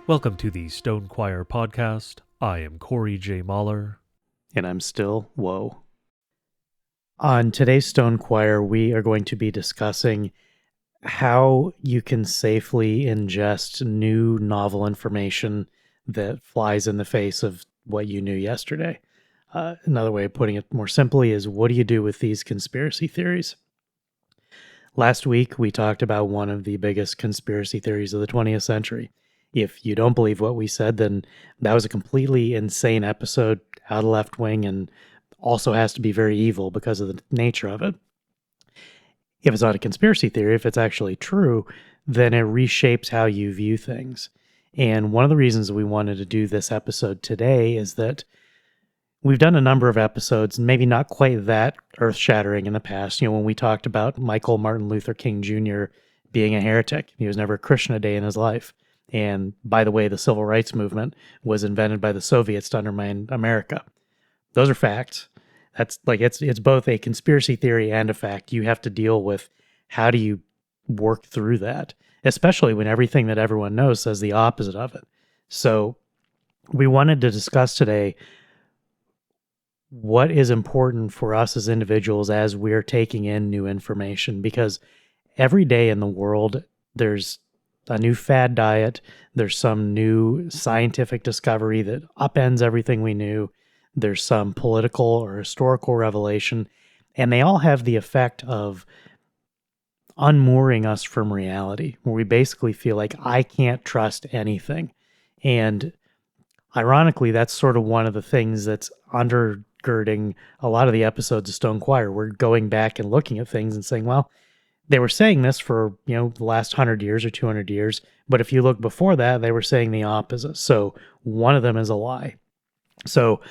Welcome to the Stone Choir podcast. I am Corey J. Mahler. And I'm still Woe. On today's Stone Choir, we are going to be discussing how you can safely ingest new novel information that flies in the face of what you knew yesterday. Another way of putting it more simply is, what do you do with these conspiracy theories? Last week, we talked about one of the biggest conspiracy theories of the 20th century. If you don't believe what we said, then that was a completely insane episode, out of left wing, and also has to be very evil because of the nature of it. If it's not a conspiracy theory, if it's actually true, then it reshapes how you view things. And one of the reasons we wanted to do this episode today is that we've done a number of episodes, maybe not quite that earth-shattering in the past. When we talked about Michael Martin Luther King Jr. being a heretic. He was never a Christian a day in his life. And by the way, the civil rights movement was invented by the Soviets to undermine America. Those are facts. That's like, it's both a conspiracy theory and a fact. You have to deal with how do you work through that, especially when everything that everyone knows says the opposite of it. So we wanted to discuss today what is important for us as individuals as we're taking in new information, because every day in the world, there's a new fad diet, there's some new scientific discovery that upends everything we knew, there's some political or historical revelation, and they all have the effect of unmooring us from reality, where we basically feel like, I can't trust anything. And ironically, that's sort of one of the things that's undergirding a lot of the episodes of Stone Choir. We're going back and looking at things and saying, well, they were saying this for, the last 100 years or 200 years, but if you look before that, they were saying the opposite. So one of them is a lie. So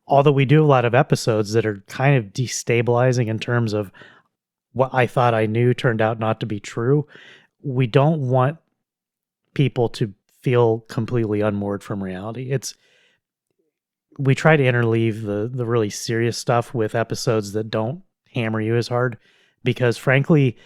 although we do a lot of episodes that are kind of destabilizing in terms of what I thought I knew turned out not to be true, we don't want people to feel completely unmoored from reality. We try to interleave the really serious stuff with episodes that don't hammer you as hard, because frankly,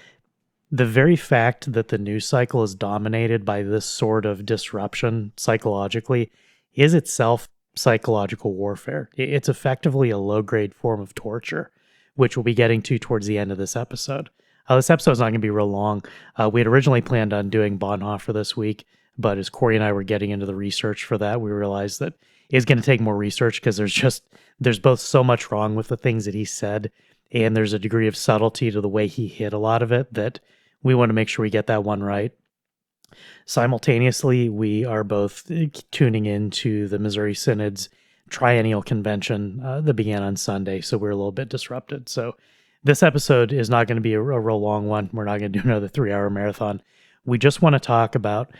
the very fact that the news cycle is dominated by this sort of disruption psychologically is itself psychological warfare. It's effectively a low-grade form of torture, which we'll be getting to towards the end of this episode. This episode's not going to be real long. We had originally planned on doing Bonhoeffer this week, but as Corey and I were getting into the research for that, we realized that it's going to take more research, because there's both so much wrong with the things that he said, and there's a degree of subtlety to the way he hid a lot of it that we want to make sure we get that one right. Simultaneously, we are both tuning into the Missouri Synod's Triennial Convention that began on Sunday, so we're a little bit disrupted. So this episode is not going to be a real long one. We're not going to do another 3-hour marathon. We just want to talk about,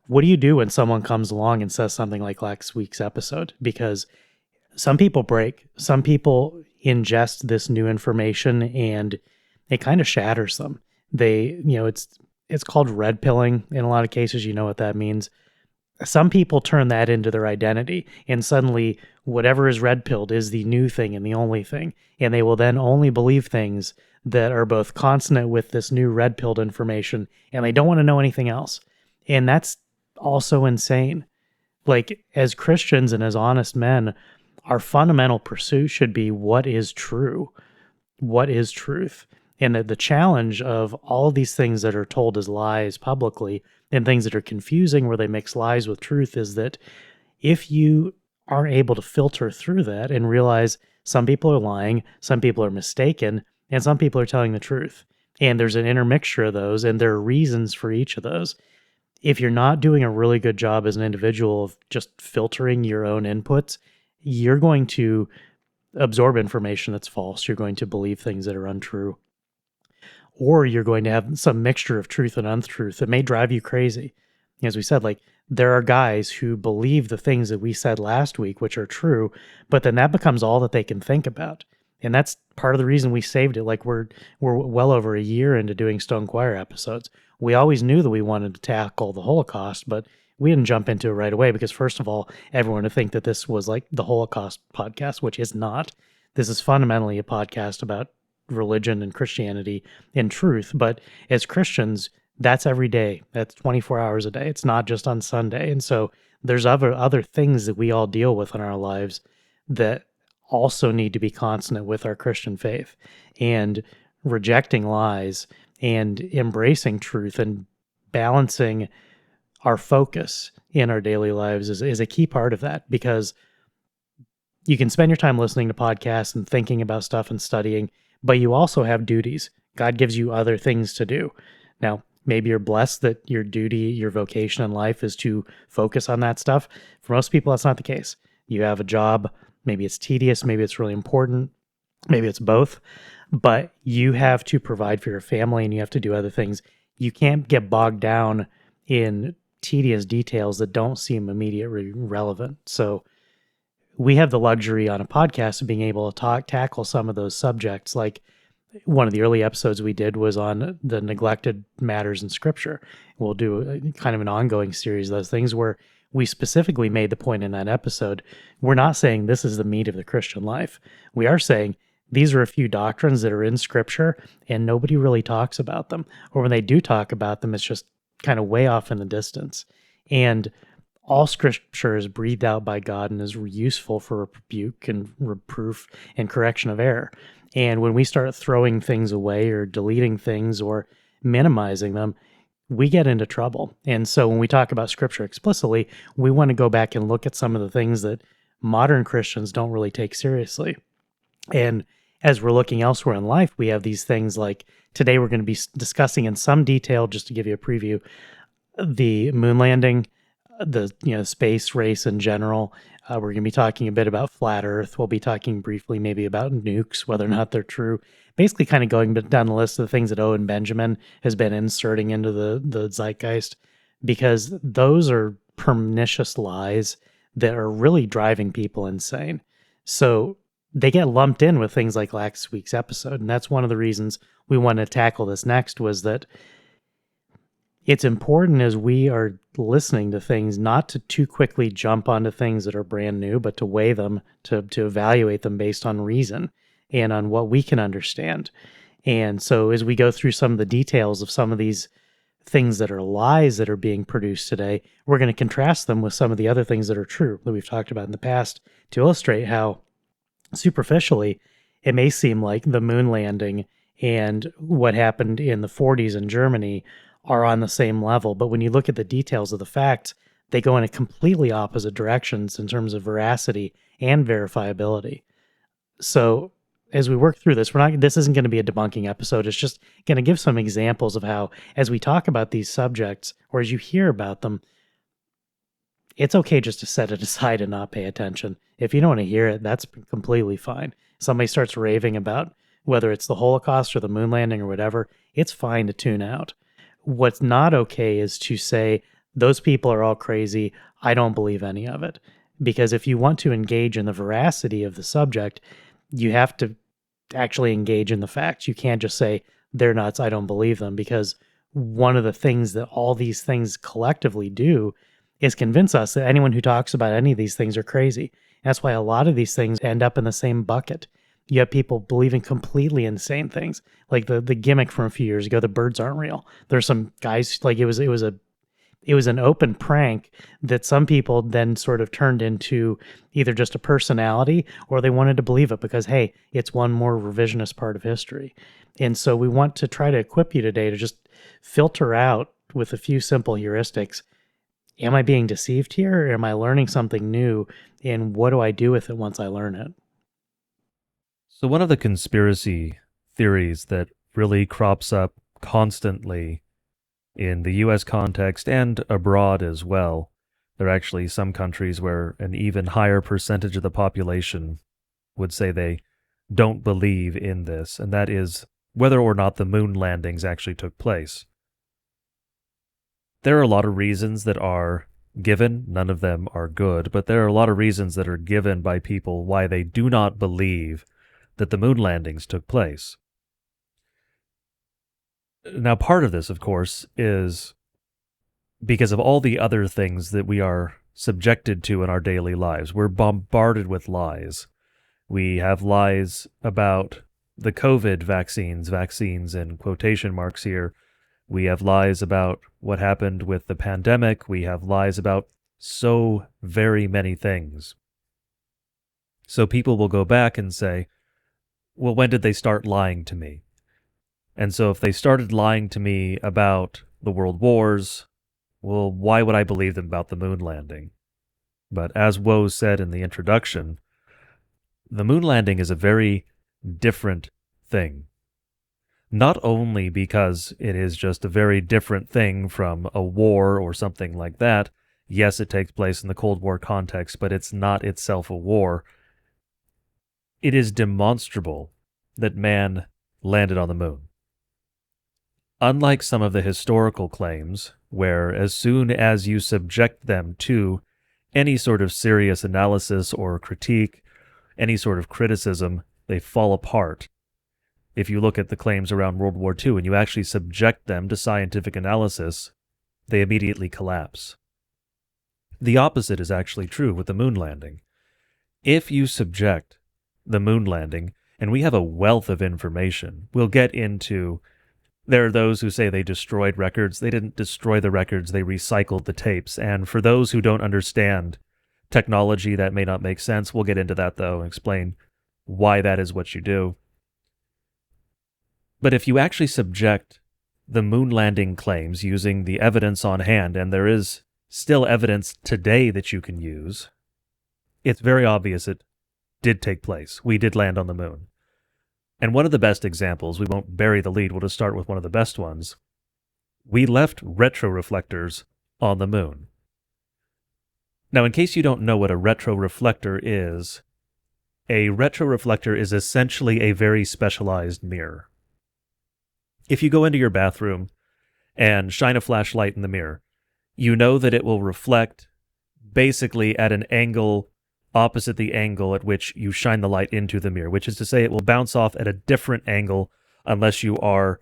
what do you do when someone comes along and says something like last week's episode? Because some people break. Some people ingest this new information and it kind of shatters them. It's called red pilling in a lot of cases. You know what that means. Some people turn that into their identity, and suddenly whatever is red pilled is the new thing and the only thing. And they will then only believe things that are both consonant with this new red pilled information, and they don't want to know anything else. And that's also insane. Like, as Christians and as honest men, our fundamental pursuit should be, what is true? What is truth? And the challenge of all of these things that are told as lies publicly, and things that are confusing where they mix lies with truth, is that if you aren't able to filter through that and realize some people are lying, some people are mistaken, and some people are telling the truth, and there's an intermixture of those, and there are reasons for each of those. If you're not doing a really good job as an individual of just filtering your own inputs, you're going to absorb information that's false. You're going to believe things that are untrue. Or you're going to have some mixture of truth and untruth that may drive you crazy. As we said, like, there are guys who believe the things that we said last week, which are true, but then that becomes all that they can think about. And that's part of the reason we saved it. Like, we're well over a year into doing Stone Choir episodes. We always knew that we wanted to tackle the Holocaust, but we didn't jump into it right away because, first of all, everyone would think that this was like the Holocaust podcast, which is not. This is fundamentally a podcast about religion and Christianity and truth. But as Christians, That's every day. That's 24 hours a day. It's not just on Sunday. And so there's other things that we all deal with in our lives that also need to be consonant with our Christian faith. And rejecting lies and embracing truth and balancing our focus in our daily lives is a key part of that, because you can spend your time listening to podcasts and thinking about stuff and studying, but you also have duties. God gives you other things to do. Now, maybe you're blessed that your duty, your vocation in life is to focus on that stuff. For most people, that's not the case. You have a job, maybe it's tedious, maybe it's really important, maybe it's both, but you have to provide for your family and you have to do other things. You can't get bogged down in tedious details that don't seem immediately relevant. So we have the luxury on a podcast of being able to tackle some of those subjects. Like one of the early episodes we did was on the neglected matters in Scripture. We'll do kind of an ongoing series of those things where we specifically made the point in that episode. We're not saying this is the meat of the Christian life. We are saying these are a few doctrines that are in Scripture and nobody really talks about them. Or when they do talk about them, it's just kind of way off in the distance. And all Scripture is breathed out by God and is useful for rebuke and reproof and correction of error. And when we start throwing things away or deleting things or minimizing them, we get into trouble. And so when we talk about Scripture explicitly, we want to go back and look at some of the things that modern Christians don't really take seriously. And as we're looking elsewhere in life, we have these things like today we're going to be discussing in some detail, just to give you a preview, the moon landing, the space race in general. We're going to be talking a bit about flat Earth. We'll be talking briefly maybe about nukes, whether or not they're true. Basically kind of going down the list of the things that Owen Benjamin has been inserting into the zeitgeist, because those are pernicious lies that are really driving people insane. So they get lumped in with things like last week's episode. And that's one of the reasons we want to tackle this next, was that it's important as we are listening to things not to too quickly jump onto things that are brand new, but to weigh them, to evaluate them based on reason and on what we can understand. And so as we go through some of the details of some of these things that are lies that are being produced today, we're going to contrast them with some of the other things that are true that we've talked about in the past to illustrate how superficially it may seem like the moon landing and what happened in the 40s in Germany are on the same level. But when you look at the details of the facts, they go in a completely opposite directions in terms of veracity and verifiability. So as we work through this, this isn't going to be a debunking episode. It's just going to give some examples of how, as we talk about these subjects, or as you hear about them, it's okay just to set it aside and not pay attention. If you don't want to hear it, that's completely fine. Somebody starts raving about whether it's the Holocaust or the moon landing or whatever, it's fine to tune out. What's not okay is to say, those people are all crazy, I don't believe any of it. Because if you want to engage in the veracity of the subject, you have to actually engage in the facts. You can't just say, they're nuts, I don't believe them. Because one of the things that all these things collectively do is convince us that anyone who talks about any of these things are crazy. That's why a lot of these things end up in the same bucket. You have people believing completely insane things, like the gimmick from a few years ago, the birds aren't real. There's some guys, like it was an open prank that some people then sort of turned into either just a personality or they wanted to believe it because, hey, it's one more revisionist part of history. And so we want to try to equip you today to just filter out with a few simple heuristics. Am I being deceived here, or am I learning something new? And what do I do with it once I learn it? So one of the conspiracy theories that really crops up constantly in the US context and abroad as well, there are actually some countries where an even higher percentage of the population would say they don't believe in this, and that is whether or not the moon landings actually took place. There are a lot of reasons that are given, none of them are good, but there are a lot of reasons that are given by people why they do not believe that the moon landings took place. Now, part of this, of course, is because of all the other things that we are subjected to in our daily lives. We're bombarded with lies. We have lies about the COVID vaccines in quotation marks here, We have lies about what happened with the pandemic. We have lies about so very many things. So people will go back and say, well, when did they start lying to me? And so if they started lying to me about the world wars, well, why would I believe them about the moon landing? But as Woe said in the introduction, the moon landing is a very different thing. Not only because it is just a very different thing from a war or something like that. Yes, it takes place in the Cold War context, but it's not itself a war. It is demonstrable that man landed on the moon. Unlike some of the historical claims, where as soon as you subject them to any sort of serious analysis or critique, any sort of criticism, they fall apart. If you look at the claims around World War II and you actually subject them to scientific analysis, they immediately collapse. The opposite is actually true with the moon landing. If you subject the moon landing, and we have a wealth of information, we'll get into, there are those who say they destroyed records. They didn't destroy the records, they recycled the tapes. And for those who don't understand technology, that may not make sense. We'll get into that, though, and explain why that is what you do. But if you actually subject the moon landing claims using the evidence on hand, and there is still evidence today that you can use, it's very obvious it did take place. We did land on the moon. And one of the best examples, we won't bury the lead, we'll just start with one of the best ones. We left retroreflectors on the moon. Now, in case you don't know what a retroreflector is essentially a very specialized mirror. If you go into your bathroom and shine a flashlight in the mirror, you know that it will reflect basically at an angle opposite the angle at which you shine the light into the mirror, which is to say it will bounce off at a different angle unless you are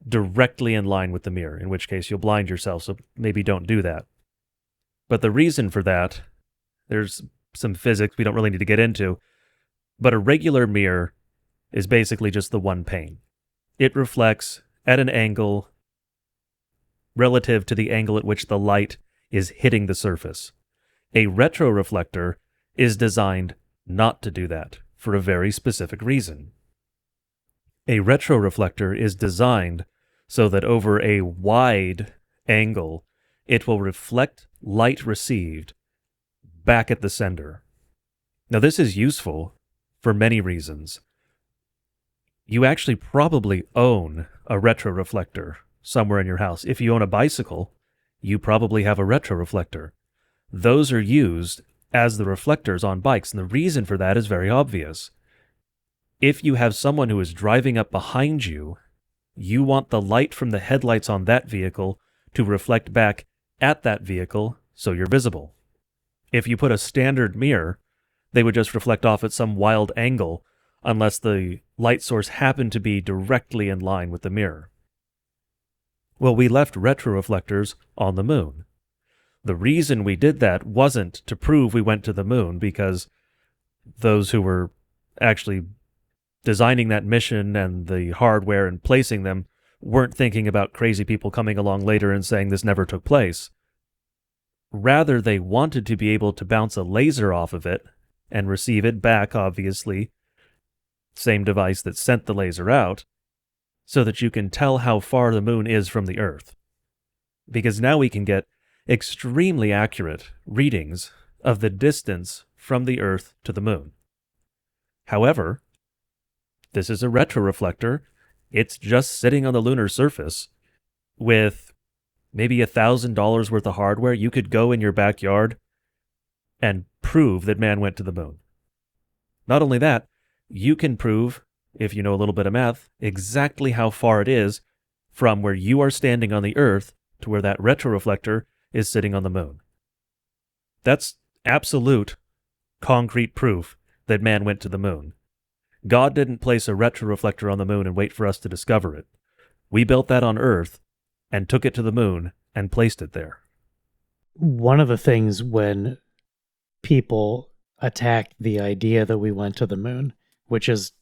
directly in line with the mirror, in which case you'll blind yourself, so maybe don't do that. But the reason for that, there's some physics we don't really need to get into, but a regular mirror is basically just the one pane. It reflects at an angle relative to the angle at which the light is hitting the surface. A retroreflector is designed not to do that for a very specific reason. A retroreflector is designed so that over a wide angle, it will reflect light received back at the sender. Now, this is useful for many reasons. You actually probably own a retroreflector somewhere in your house. If you own a bicycle, you probably have a retroreflector. Those are used as the reflectors on bikes, and the reason for that is very obvious. If you have someone who is driving up behind you, you want the light from the headlights on that vehicle to reflect back at that vehicle so you're visible. If you put a standard mirror, they would just reflect off at some wild angle unless the light source happened to be directly in line with the mirror. Well, we left retroreflectors on the moon. The reason we did that wasn't to prove we went to the moon, because those who were actually designing that mission and the hardware and placing them weren't thinking about crazy people coming along later and saying this never took place. Rather, they wanted to be able to bounce a laser off of it and receive it back, obviously, same device that sent the laser out, so that you can tell how far the moon is from the Earth. Because now we can get extremely accurate readings of the distance from the Earth to the moon. However, this is a retroreflector. It's just sitting on the lunar surface with maybe $1,000 worth of hardware. You could go in your backyard and prove that man went to the moon. Not only that, you can prove, if you know a little bit of math, exactly how far it is from where you are standing on the Earth to where that retroreflector is sitting on the moon. That's absolute, concrete proof that man went to the moon. God didn't place a retroreflector on the moon and wait for us to discover it. We built that on Earth and took it to the moon and placed it there. One of the things when people attack the idea that we went to the moon, which is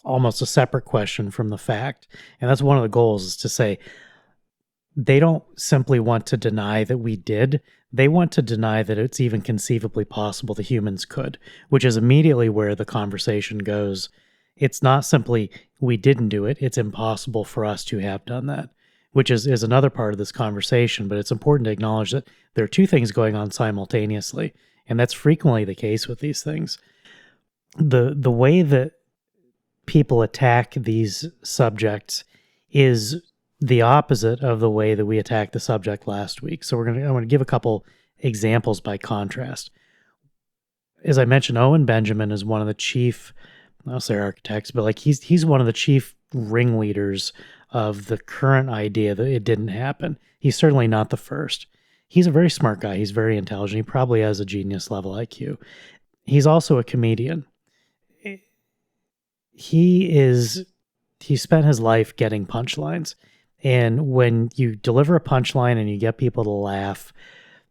almost a separate question from the fact, and that's one of the goals, is to say, they don't simply want to deny that we did. They want to deny that it's even conceivably possible the humans could, which is immediately where the conversation goes. It's not simply we didn't do it, it's impossible for us to have done that, which is another part of this conversation. But it's important to acknowledge that there are two things going on simultaneously, and that's frequently the case with these things. The way that people attack these subjects is the opposite of the way that we attacked the subject last week. So I'm going to give a couple examples by contrast. As I mentioned, Owen Benjamin is one of the chief, I'll say architects, but like he's one of the chief ringleaders of the current idea that it didn't happen. He's certainly not the first. He's a very smart guy. He's very intelligent. He probably has a genius level IQ. He's also a comedian. He spent his life getting punchlines. And when you deliver a punchline and you get people to laugh,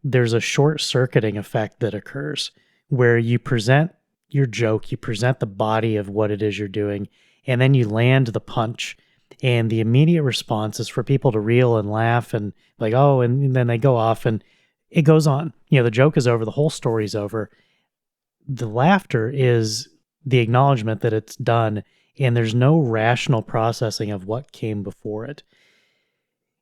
there's a short-circuiting effect that occurs where you present your joke, you present the body of what it is you're doing, and then you land the punch. And the immediate response is for people to reel and laugh and like, oh, and then they go off and it goes on. The joke is over, the whole story's over. The laughter is the acknowledgement that it's done, and there's no rational processing of what came before it.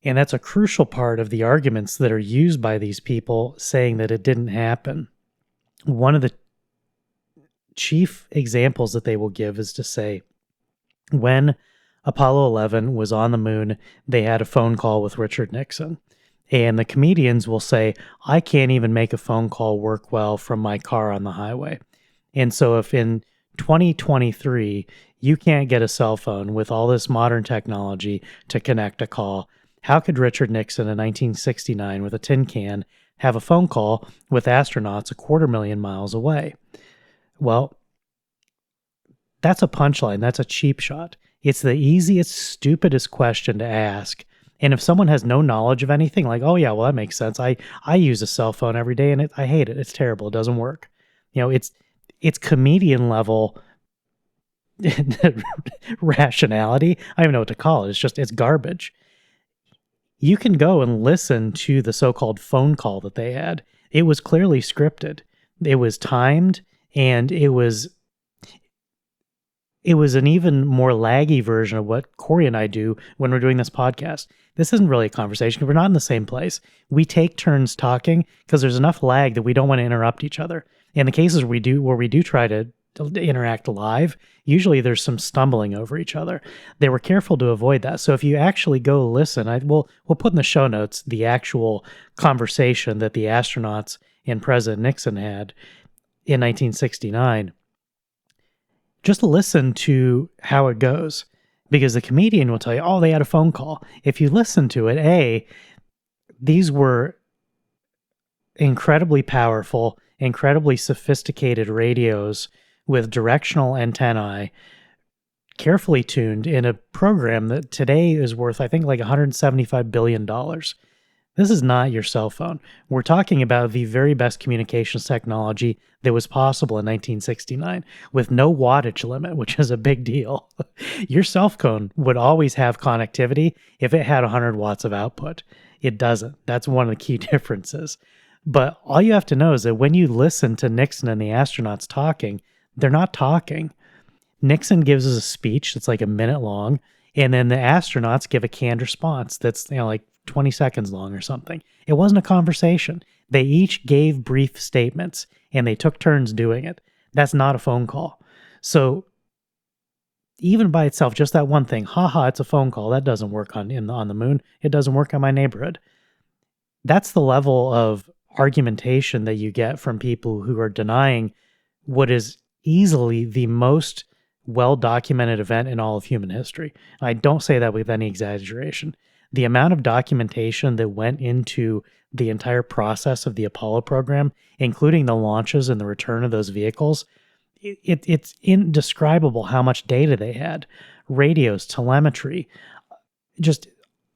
And that's a crucial part of the arguments that are used by these people saying that it didn't happen. One of the chief examples that they will give is to say, when Apollo 11 was on the moon, they had a phone call with Richard Nixon. And the comedians will say, I can't even make a phone call work well from my car on the highway. And so if in 2023, you can't get a cell phone with all this modern technology to connect a call, how could Richard Nixon in 1969 with a tin can have a phone call with astronauts 250,000 miles away? Well, that's a punchline. That's a cheap shot. It's the easiest, stupidest question to ask. And if someone has no knowledge of anything, like, oh yeah, well, that makes sense. I use a cell phone every day and I hate it. It's terrible. It doesn't work. It's comedian level rationality. I don't even know what to call it. It's garbage. You can go and listen to the so-called phone call that they had. It was clearly scripted. It was timed, and it was an even more laggy version of what Corey and I do when we're doing this podcast. This isn't really a conversation. We're not in the same place. We take turns talking because there's enough lag that we don't want to interrupt each other. In the cases where we do try to interact live, usually there's some stumbling over each other. They were careful to avoid that. So if you actually go listen, we'll put in the show notes the actual conversation that the astronauts and President Nixon had in 1969. Just listen to how it goes, because the comedian will tell you, oh, they had a phone call. If you listen to it, these were incredibly powerful, incredibly sophisticated radios with directional antennae, carefully tuned in a program that today is worth, I think, like $175 billion. This is not your cell phone. We're talking about the very best communications technology that was possible in 1969 with no wattage limit, which is a big deal. Your cell phone would always have connectivity if it had 100 watts of output. It doesn't. That's one of the key differences. But all you have to know is that when you listen to Nixon and the astronauts talking, they're not talking. Nixon gives us a speech that's like a minute long, and then the astronauts give a canned response that's like 20 seconds long or something. It wasn't a conversation. They each gave brief statements, and they took turns doing it. That's not a phone call. So even by itself, just that one thing, it's a phone call. That doesn't work on the moon. It doesn't work on my neighborhood. That's the level of argumentation that you get from people who are denying what is easily the most well-documented event in all of human history. I don't say that with any exaggeration. The amount of documentation that went into the entire process of the Apollo program, including the launches and the return of those vehicles, it's indescribable how much data they had. Radios, telemetry, just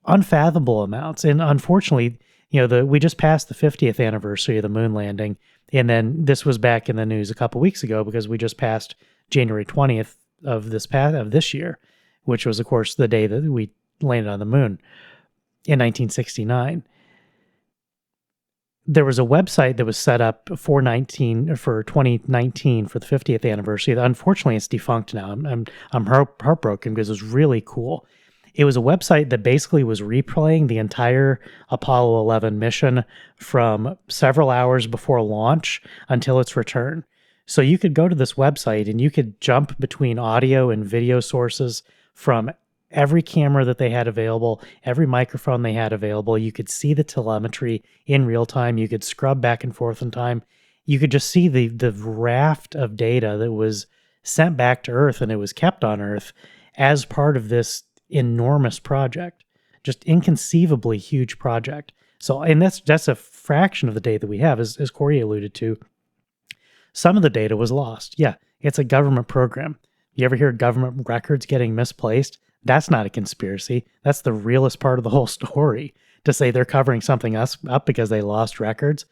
unfathomable amounts. And unfortunately, we just passed the 50th anniversary of the moon landing, and then this was back in the news a couple weeks ago because we just passed January 20th of this year, which was, of course, the day that we landed on the moon. in 1969. There was a website that was set up for 2019 for the 50th anniversary. Unfortunately, it's defunct now. I'm heartbroken because it was really cool. It was a website that basically was replaying the entire Apollo 11 mission from several hours before launch until its return. So you could go to this website and you could jump between audio and video sources from every camera that they had available, every microphone they had available. You could see the telemetry in real time. You could scrub back and forth in time. You could just see the raft of data that was sent back to Earth, and it was kept on Earth as part of this enormous project, just inconceivably huge project. So, and that's a fraction of the data that we have, as Corey alluded to. Some of the data was lost. Yeah, it's a government program. You ever hear government records getting misplaced? That's not a conspiracy. That's the realest part of the whole story. To say they're covering something up because they lost records,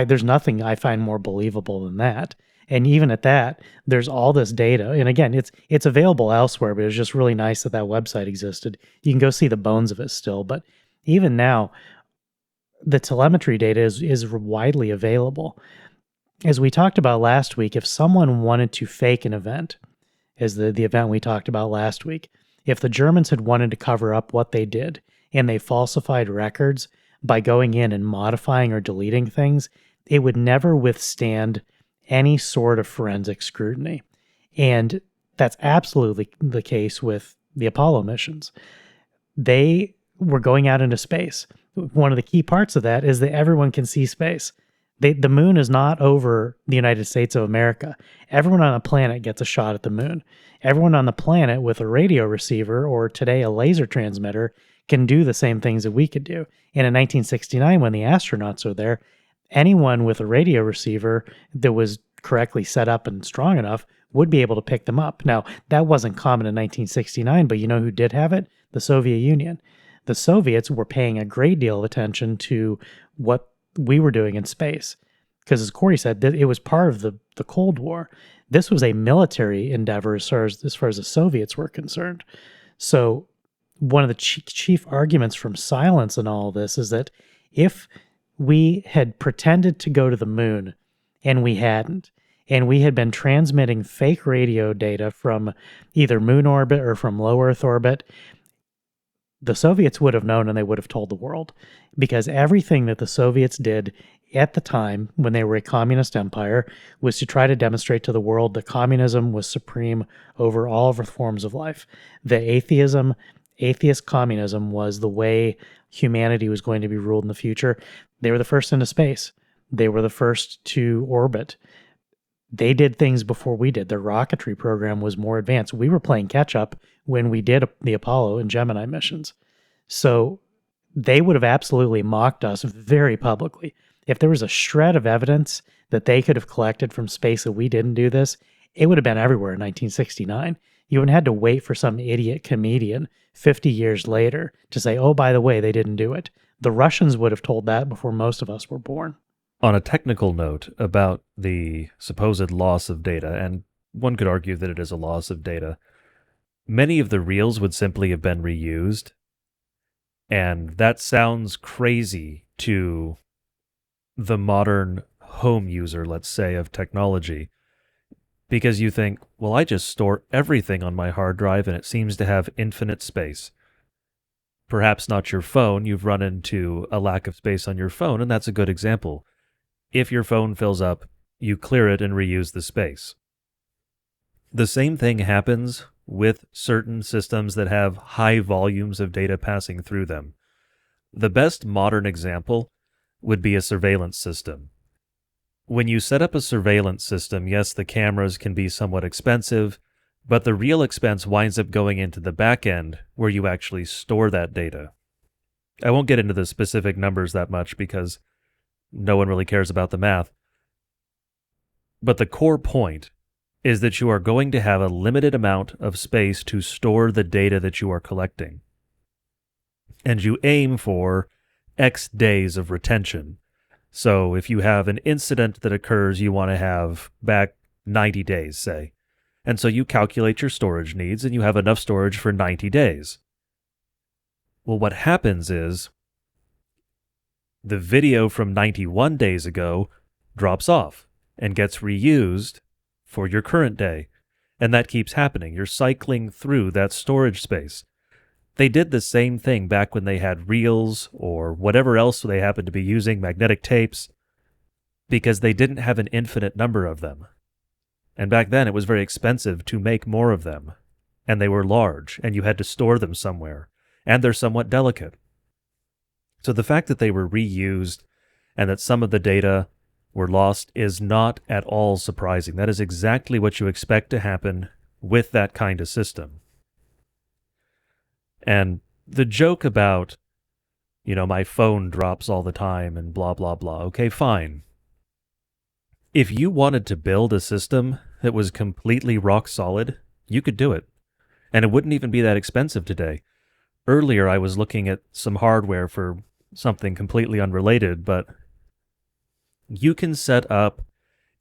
there's nothing I find more believable than that. And even at that, there's all this data. And again, it's available elsewhere, but it was just really nice that website existed. You can go see the bones of it still. But even now, the telemetry data is widely available. As we talked about last week, if someone wanted to fake an event, as the event we talked about last week, if the Germans had wanted to cover up what they did and they falsified records by going in and modifying or deleting things, it would never withstand any sort of forensic scrutiny. And that's absolutely the case with the Apollo missions. They were going out into space. One of the key parts of that is that everyone can see space. The moon is not over the United States of America. Everyone on the planet gets a shot at the moon. Everyone on the planet with a radio receiver, or today a laser transmitter, can do the same things that we could do. And in 1969, when the astronauts were there, anyone with a radio receiver that was correctly set up and strong enough would be able to pick them up. Now, that wasn't common in 1969, but you know who did have it? The Soviet Union. The Soviets were paying a great deal of attention to what we were doing in space. Because as Corey said, it was part of the Cold War. This was a military endeavor as far as the Soviets were concerned. So one of the chief arguments from silence in all of this is that if we had pretended to go to the moon and we hadn't, and we had been transmitting fake radio data from either moon orbit or from low Earth orbit, the Soviets would have known and they would have told the world, because everything that the Soviets did at the time when they were a communist empire was to try to demonstrate to the world that communism was supreme over all of the forms of life. The atheist communism was the way humanity was going to be ruled in the future. They were the first into space. They were the first to orbit. They did things before we did. Their rocketry program was more advanced. We were playing catch up when we did the Apollo and Gemini missions. So they would have absolutely mocked us very publicly. If there was a shred of evidence that they could have collected from space that we didn't do this, it would have been everywhere in 1969. You wouldn't have had to wait for some idiot comedian 50 years later to say, oh, by the way, they didn't do it. The Russians would have told that before most of us were born. On a technical note about the supposed loss of data, and one could argue that it is a loss of data, many of the reels would simply have been reused. And that sounds crazy to the modern home user, let's say, of technology. Because you think, well, I just store everything on my hard drive and it seems to have infinite space. Perhaps not your phone. You've run into a lack of space on your phone, and that's a good example. If your phone fills up, you clear it and reuse the space. The same thing happens with certain systems that have high volumes of data passing through them. The best modern example would be a surveillance system. When you set up a surveillance system, yes, the cameras can be somewhat expensive, but the real expense winds up going into the back end where you actually store that data. I won't get into the specific numbers that much because no one really cares about the math. But the core point is that you are going to have a limited amount of space to store the data that you are collecting. And you aim for X days of retention. So if you have an incident that occurs, you want to have back 90 days, say. And so you calculate your storage needs and you have enough storage for 90 days. Well, what happens is the video from 91 days ago drops off and gets reused for your current day. And that keeps happening. You're cycling through that storage space. They did the same thing back when they had reels or whatever else they happened to be using, magnetic tapes, because they didn't have an infinite number of them. And back then it was very expensive to make more of them. And they were large, and you had to store them somewhere. And they're somewhat delicate. So the fact that they were reused and that some of the data were lost is not at all surprising. That is exactly what you expect to happen with that kind of system. And the joke about, my phone drops all the time and blah, blah, blah. Okay, fine. If you wanted to build a system that was completely rock solid, you could do it. And it wouldn't even be that expensive today. Earlier, I was looking at some hardware for something completely unrelated, but you can set up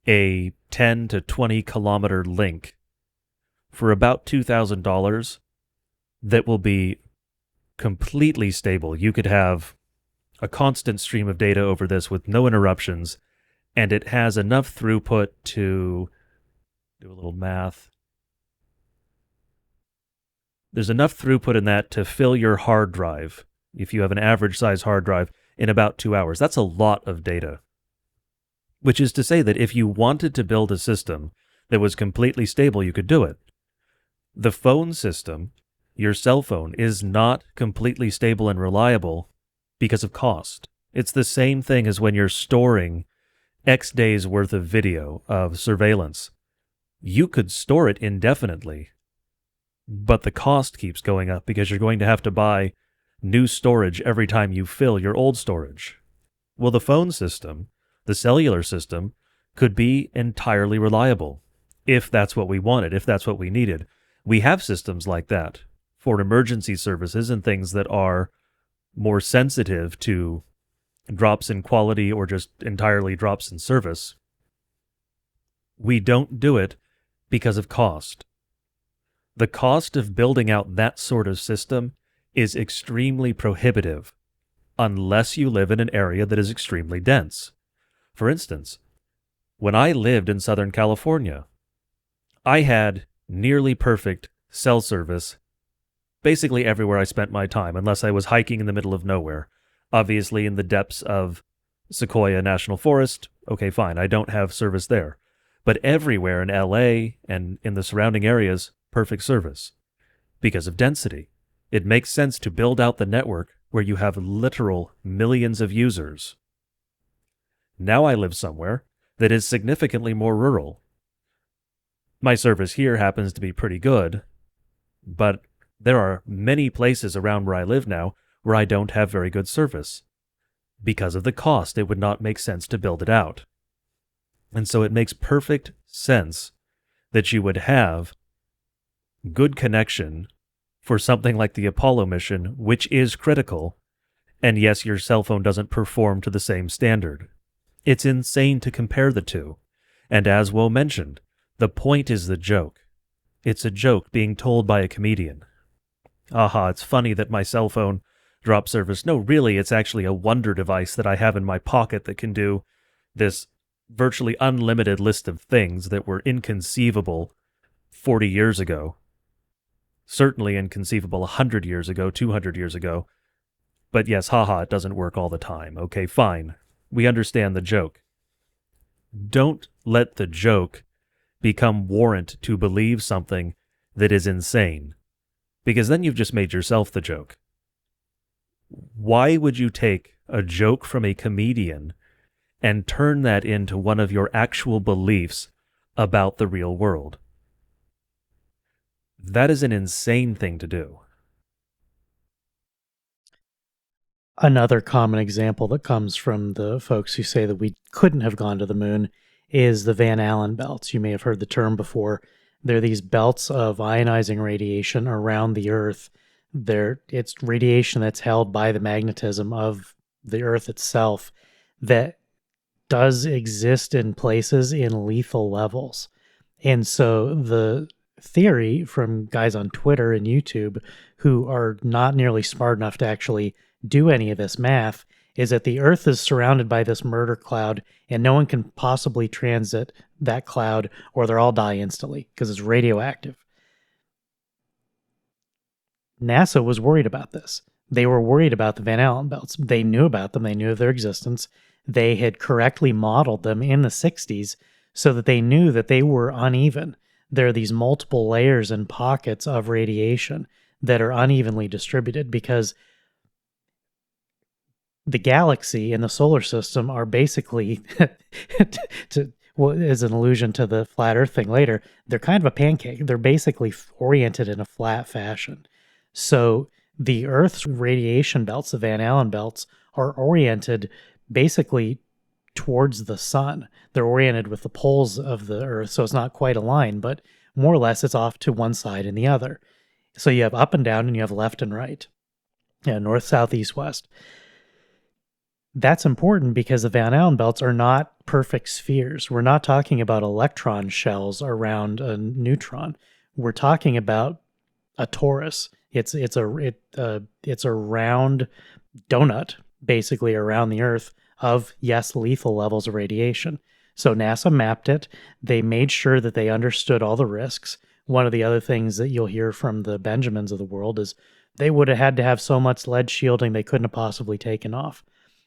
a 10 to 20 kilometer link for about $2,000 that will be completely stable. You could have a constant stream of data over this with no interruptions, and it has enough throughput to do a little math. There's enough throughput in that to fill your hard drive, if you have an average size hard drive, in about 2 hours. That's a lot of data. Which is to say that if you wanted to build a system that was completely stable, you could do it. The phone system, your cell phone, is not completely stable and reliable because of cost. It's the same thing as when you're storing X days worth of video of surveillance. You could store it indefinitely, but the cost keeps going up because you're going to have to buy new storage every time you fill your old storage. Well, the phone system, the cellular system, could be entirely reliable if that's what we wanted, if that's what we needed. We have systems like that for emergency services and things that are more sensitive to drops in quality or just entirely drops in service. We don't do it because of cost. The cost of building out that sort of system is extremely prohibitive unless you live in an area that is extremely dense. For instance, when I lived in Southern California, I had nearly perfect cell service basically everywhere I spent my time, unless I was hiking in the middle of nowhere. Obviously, in the depths of Sequoia National Forest, okay, fine, I don't have service there. But everywhere in LA and in the surrounding areas, perfect service. Because of density. It makes sense to build out the network where you have literal millions of users. Now I live somewhere that is significantly more rural. My service here happens to be pretty good, but there are many places around where I live now where I don't have very good service. Because of the cost, it would not make sense to build it out. And so it makes perfect sense that you would have good connection for something like the Apollo mission, which is critical, and yes, your cell phone doesn't perform to the same standard. It's insane to compare the two. And as Woe mentioned, the point is the joke. It's a joke being told by a comedian. Aha, it's funny that my cell phone drops service. No, really, it's actually a wonder device that I have in my pocket that can do this virtually unlimited list of things that were inconceivable 40 years ago. Certainly inconceivable 100 years ago, 200 years ago. But yes, haha, it doesn't work all the time. Okay, fine. We understand the joke. Don't let the joke become warrant to believe something that is insane, because then you've just made yourself the joke. Why would you take a joke from a comedian and turn that into one of your actual beliefs about the real world? That is an insane thing to do. Another common example that comes from the folks who say that we couldn't have gone to the moon is the Van Allen belts. You may have heard the term before. They're these belts of ionizing radiation around the Earth. It's radiation that's held by the magnetism of the Earth itself that does exist in places in lethal levels. And so the theory from guys on Twitter and YouTube who are not nearly smart enough to actually do any of this math is that the Earth is surrounded by this murder cloud and no one can possibly transit that cloud or they'll all die instantly because it's radioactive. NASA was worried about this. They were worried about the Van Allen belts. They knew about them. They knew of their existence. They had correctly modeled them in the 60s so that they knew that they were uneven. There are these multiple layers and pockets of radiation that are unevenly distributed because the galaxy and the solar system are basically, as an allusion to the flat Earth thing later, they're kind of a pancake. They're basically oriented in a flat fashion. So the Earth's radiation belts, the Van Allen belts, are oriented basically towards the sun. They're oriented with the poles of the Earth, so it's not quite a line, but more or less it's off to one side and the other. So you have up and down and you have left and right. Yeah, north, south, east, west. That's important because the Van Allen belts are not perfect spheres. We're not talking about electron shells around a neutron. We're talking about a torus. It's a round donut basically around the Earth of, yes, lethal levels of radiation. So NASA mapped it. They made sure that they understood all the risks. One of the other things that you'll hear from the Benjamins of the world is they would have had to have so much lead shielding they couldn't have possibly taken off.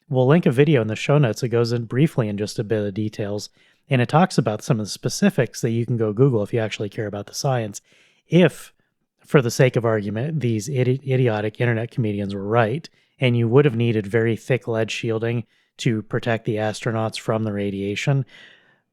We'll link a video in the show notes that goes in briefly in just a bit of details, and it talks about some of the specifics that you can go Google if you actually care about the science. If, for the sake of argument, these idiotic internet comedians were right, and you would have needed very thick lead shielding to protect the astronauts from the radiation,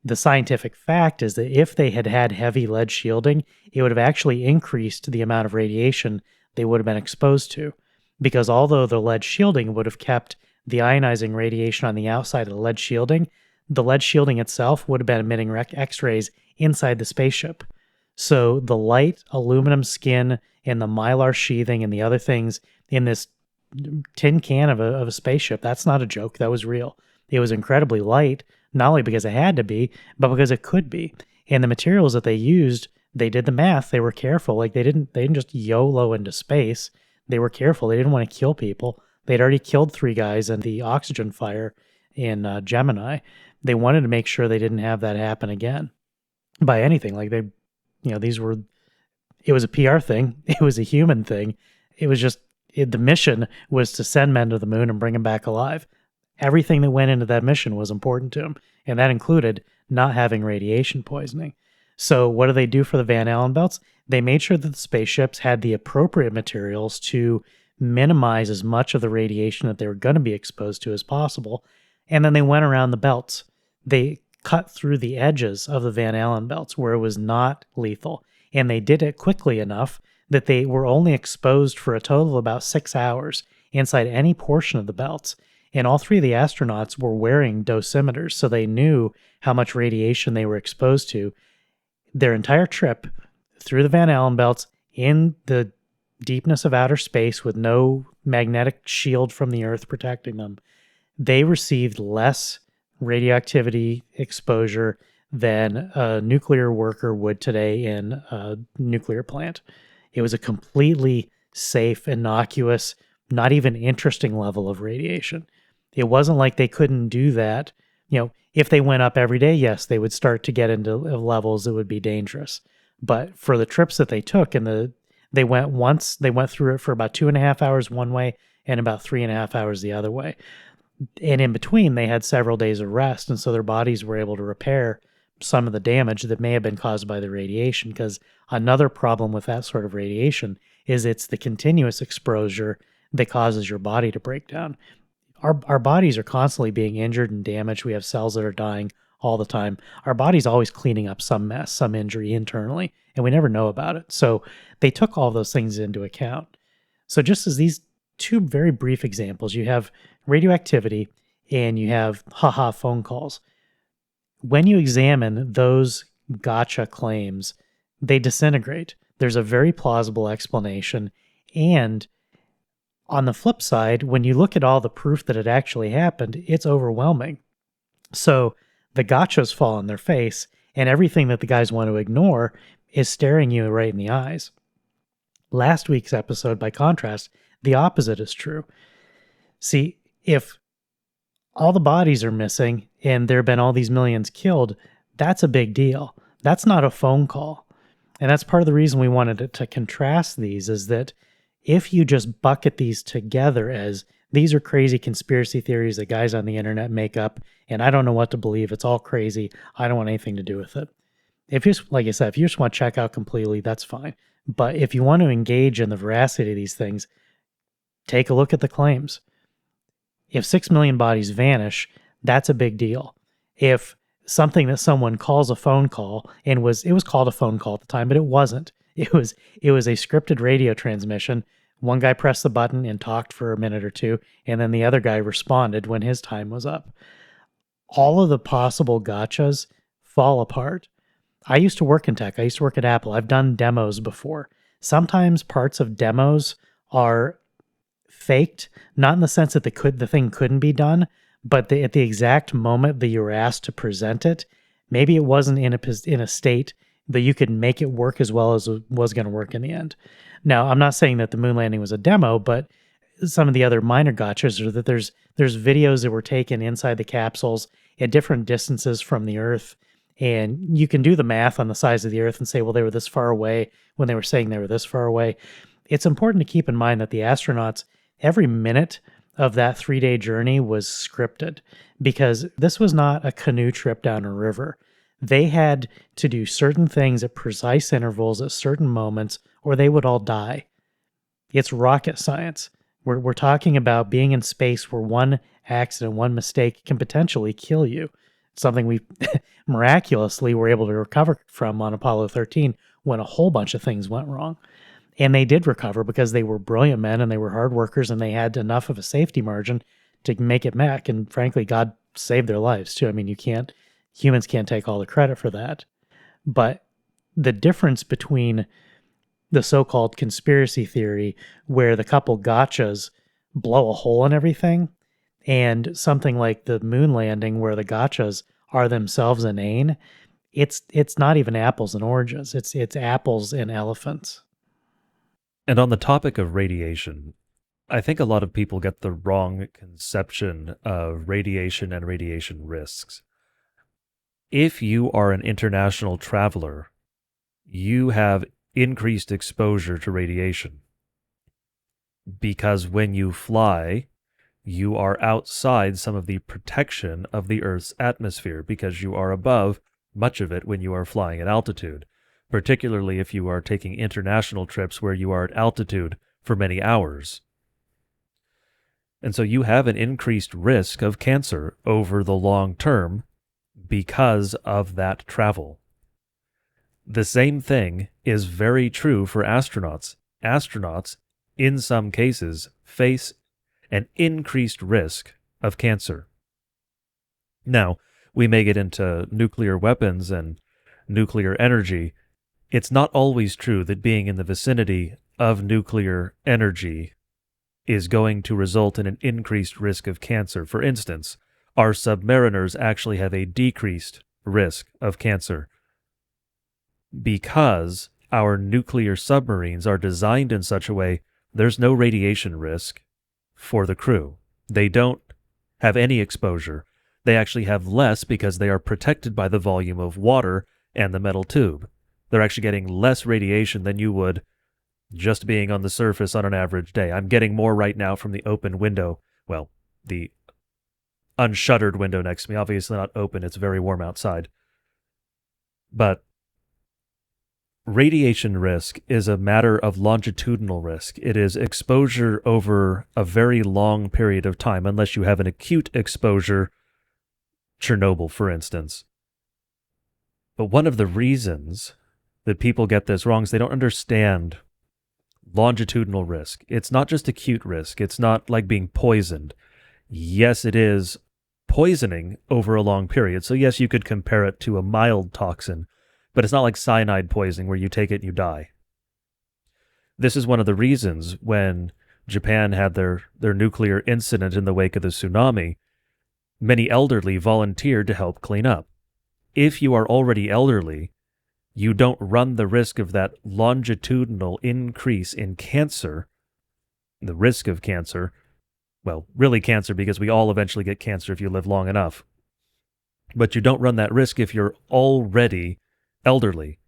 the scientific fact is that if they had had heavy lead shielding, it would have actually increased the amount of radiation they would have been exposed to. Because although the lead shielding would have kept the ionizing radiation on the outside of the lead shielding itself would have been emitting X-rays inside the spaceship. So the light aluminum skin and the mylar sheathing and the other things in this tin can of a spaceship, that's not a joke. That was real. It was incredibly light, not only because it had to be, but because it could be. And the materials that they used, they did the math. They were careful. Like they didn't just YOLO into space. They were careful. They didn't want to kill people. They'd already killed 3 guys in the oxygen fire in Gemini. They wanted to make sure they didn't have that happen again by anything. Like it was a PR thing. It was a human thing. It was just, the mission was to send men to the moon and bring them back alive. Everything that went into that mission was important to them. And that included not having radiation poisoning. So what do they do for the Van Allen belts? They made sure that the spaceships had the appropriate materials to minimize as much of the radiation that they were going to be exposed to as possible. And then they went around the belts. They cut through the edges of the Van Allen belts where it was not lethal. And they did it quickly enough that they were only exposed for a total of about 6 hours inside any portion of the belts. And all 3 of the astronauts were wearing dosimeters, so they knew how much radiation they were exposed to. Their entire trip through the Van Allen belts in the deepness of outer space with no magnetic shield from the Earth protecting them, they received less radioactivity exposure than a nuclear worker would today in a nuclear plant. It was a completely safe, innocuous, not even interesting level of radiation. It wasn't like they couldn't do that. If they went up every day, yes, they would start to get into levels that would be dangerous. But for the trips that they took they went through it for about 2.5 hours one way and about 3.5 hours the other way. And in between, they had several days of rest. And so their bodies were able to repair some of the damage that may have been caused by the radiation. Because another problem with that sort of radiation is it's the continuous exposure that causes your body to break down. Our bodies are constantly being injured and damaged. We have cells that are dying all the time. Our body's always cleaning up some mess, some injury internally, and we never know about it. So they took all those things into account. So just as these 2 very brief examples, you have radioactivity and you have phone calls. When you examine those gotcha claims, they disintegrate. There's a very plausible explanation. And on the flip side, when you look at all the proof that it actually happened, it's overwhelming. So the gotchas fall on their face, and everything that the guys want to ignore is staring you right in the eyes. Last week's episode, by contrast, the opposite is true. See, if all the bodies are missing and there have been all these millions killed, that's a big deal. That's not a phone call. And that's part of the reason we wanted to contrast these, is that if you just bucket these together as these are crazy conspiracy theories that guys on the internet make up, and I don't know what to believe, it's all crazy, I don't want anything to do with it. If you, like I said, if you just want to check out completely, that's fine. But if you want to engage in the veracity of these things, take a look at the claims. If 6 million bodies vanish, that's a big deal. If something that someone calls a phone call, and it was called a phone call at the time, but it wasn't. It was a scripted radio transmission. One guy pressed the button and talked for a minute or two, and then the other guy responded when his time was up. All of the possible gotchas fall apart. I used to work in tech. I used to work at Apple. I've done demos before. Sometimes parts of demos are faked, not in the sense that the thing couldn't be done, but at the exact moment that you were asked to present it, maybe it wasn't in a state that you could make it work as well as it was going to work in the end. Now, I'm not saying that the moon landing was a demo, but some of the other minor gotchas are that there's videos that were taken inside the capsules at different distances from the Earth, and you can do the math on the size of the Earth and say, well, they were this far away when they were saying they were this far away. It's important to keep in mind that the astronauts, every minute of that 3-day journey was scripted, because this was not a canoe trip down a river. They had to do certain things at precise intervals at certain moments, or they would all die. It's rocket science. We're talking about being in space where one accident, one mistake can potentially kill you. Something we miraculously were able to recover from on Apollo 13 when a whole bunch of things went wrong. And they did recover because they were brilliant men and they were hard workers and they had enough of a safety margin to make it back. And frankly, God saved their lives too. I mean, humans can't take all the credit for that. But the difference between the so-called conspiracy theory, where the couple gotchas blow a hole in everything, and something like the moon landing, where the gotchas are themselves inane, it's not even apples and oranges. It's apples and elephants. And on the topic of radiation, I think a lot of people get the wrong conception of radiation and radiation risks. If you are an international traveler, you have increased exposure to radiation, because when you fly, you are outside some of the protection of the Earth's atmosphere, because you are above much of it when you are flying at altitude, particularly if you are taking international trips where you are at altitude for many hours. And so you have an increased risk of cancer over the long term because of that travel. The same thing is very true for astronauts. Astronauts, in some cases, face an increased risk of cancer. Now, we may get into nuclear weapons and nuclear energy. It's not always true that being in the vicinity of nuclear energy is going to result in an increased risk of cancer. For instance, our submariners actually have a decreased risk of cancer because our nuclear submarines are designed in such a way there's no radiation risk for the crew. They don't have any exposure. They actually have less because they are protected by the volume of water and the metal tube. They're actually getting less radiation than you would just being on the surface on an average day. I'm getting more right now from the open window. Well, the unshuttered window next to me. Obviously not open. It's very warm outside. But radiation risk is a matter of longitudinal risk. It is exposure over a very long period of time, unless you have an acute exposure, Chernobyl, for instance. But one of the reasons that people get this wrong is they don't understand longitudinal risk. It's not just acute risk. It's not like being poisoned. Yes, it is poisoning over a long period. So yes, you could compare it to a mild toxin, but it's not like cyanide poisoning where you take it and you die. This is one of the reasons when Japan had their nuclear incident in the wake of the tsunami, many elderly volunteered to help clean up. If you are already elderly, you don't run the risk of that longitudinal increase in cancer, the risk of cancer, well, really cancer, because we all eventually get cancer if you live long enough. But you don't run that risk if you're already elderly,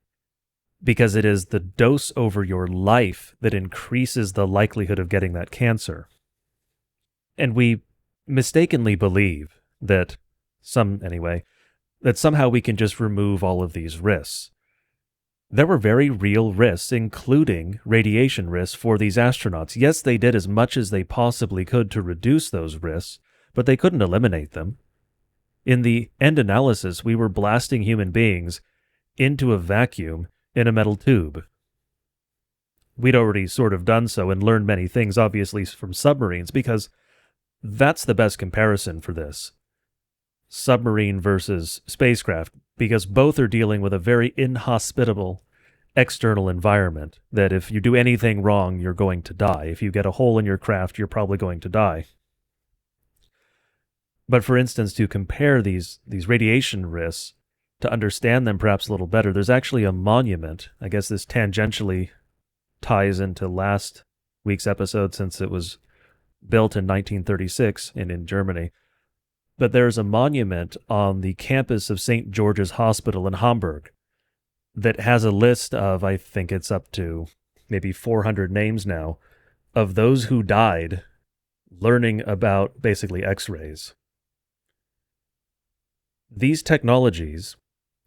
because it is the dose over your life that increases the likelihood of getting that cancer. And we mistakenly believe that somehow we can just remove all of these risks. There were very real risks, including radiation risks for these astronauts. Yes, they did as much as they possibly could to reduce those risks, but they couldn't eliminate them. In the end analysis, we were blasting human beings into a vacuum in a metal tube. We'd already sort of done so and learned many things, obviously, from submarines, because that's the best comparison for this. Submarine versus spacecraft, because both are dealing with a very inhospitable external environment that if you do anything wrong, you're going to die. If you get a hole in your craft, you're probably going to die. But for instance, to compare these radiation risks, to understand them perhaps a little better, there's actually a monument. I guess this tangentially ties into last week's episode since it was built in 1936 and in Germany. But there's a monument on the campus of St. George's Hospital in Hamburg that has a list of, I think it's up to maybe 400 names now, of those who died learning about basically X-rays. These technologies,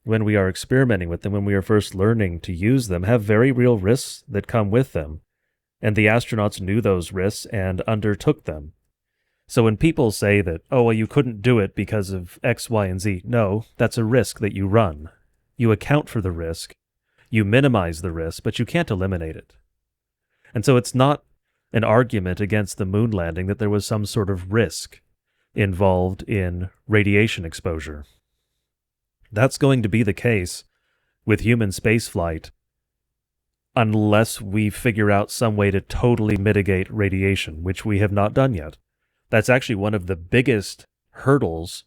when we are experimenting with them, when we are first learning to use them, have very real risks that come with them. And the astronauts knew those risks and undertook them. So when people say that, oh, well, you couldn't do it because of X, Y, and Z, no, that's a risk that you run. You account for the risk, you minimize the risk, but you can't eliminate it. And so it's not an argument against the moon landing that there was some sort of risk involved in radiation exposure. That's going to be the case with human spaceflight unless we figure out some way to totally mitigate radiation, which we have not done yet. That's actually one of the biggest hurdles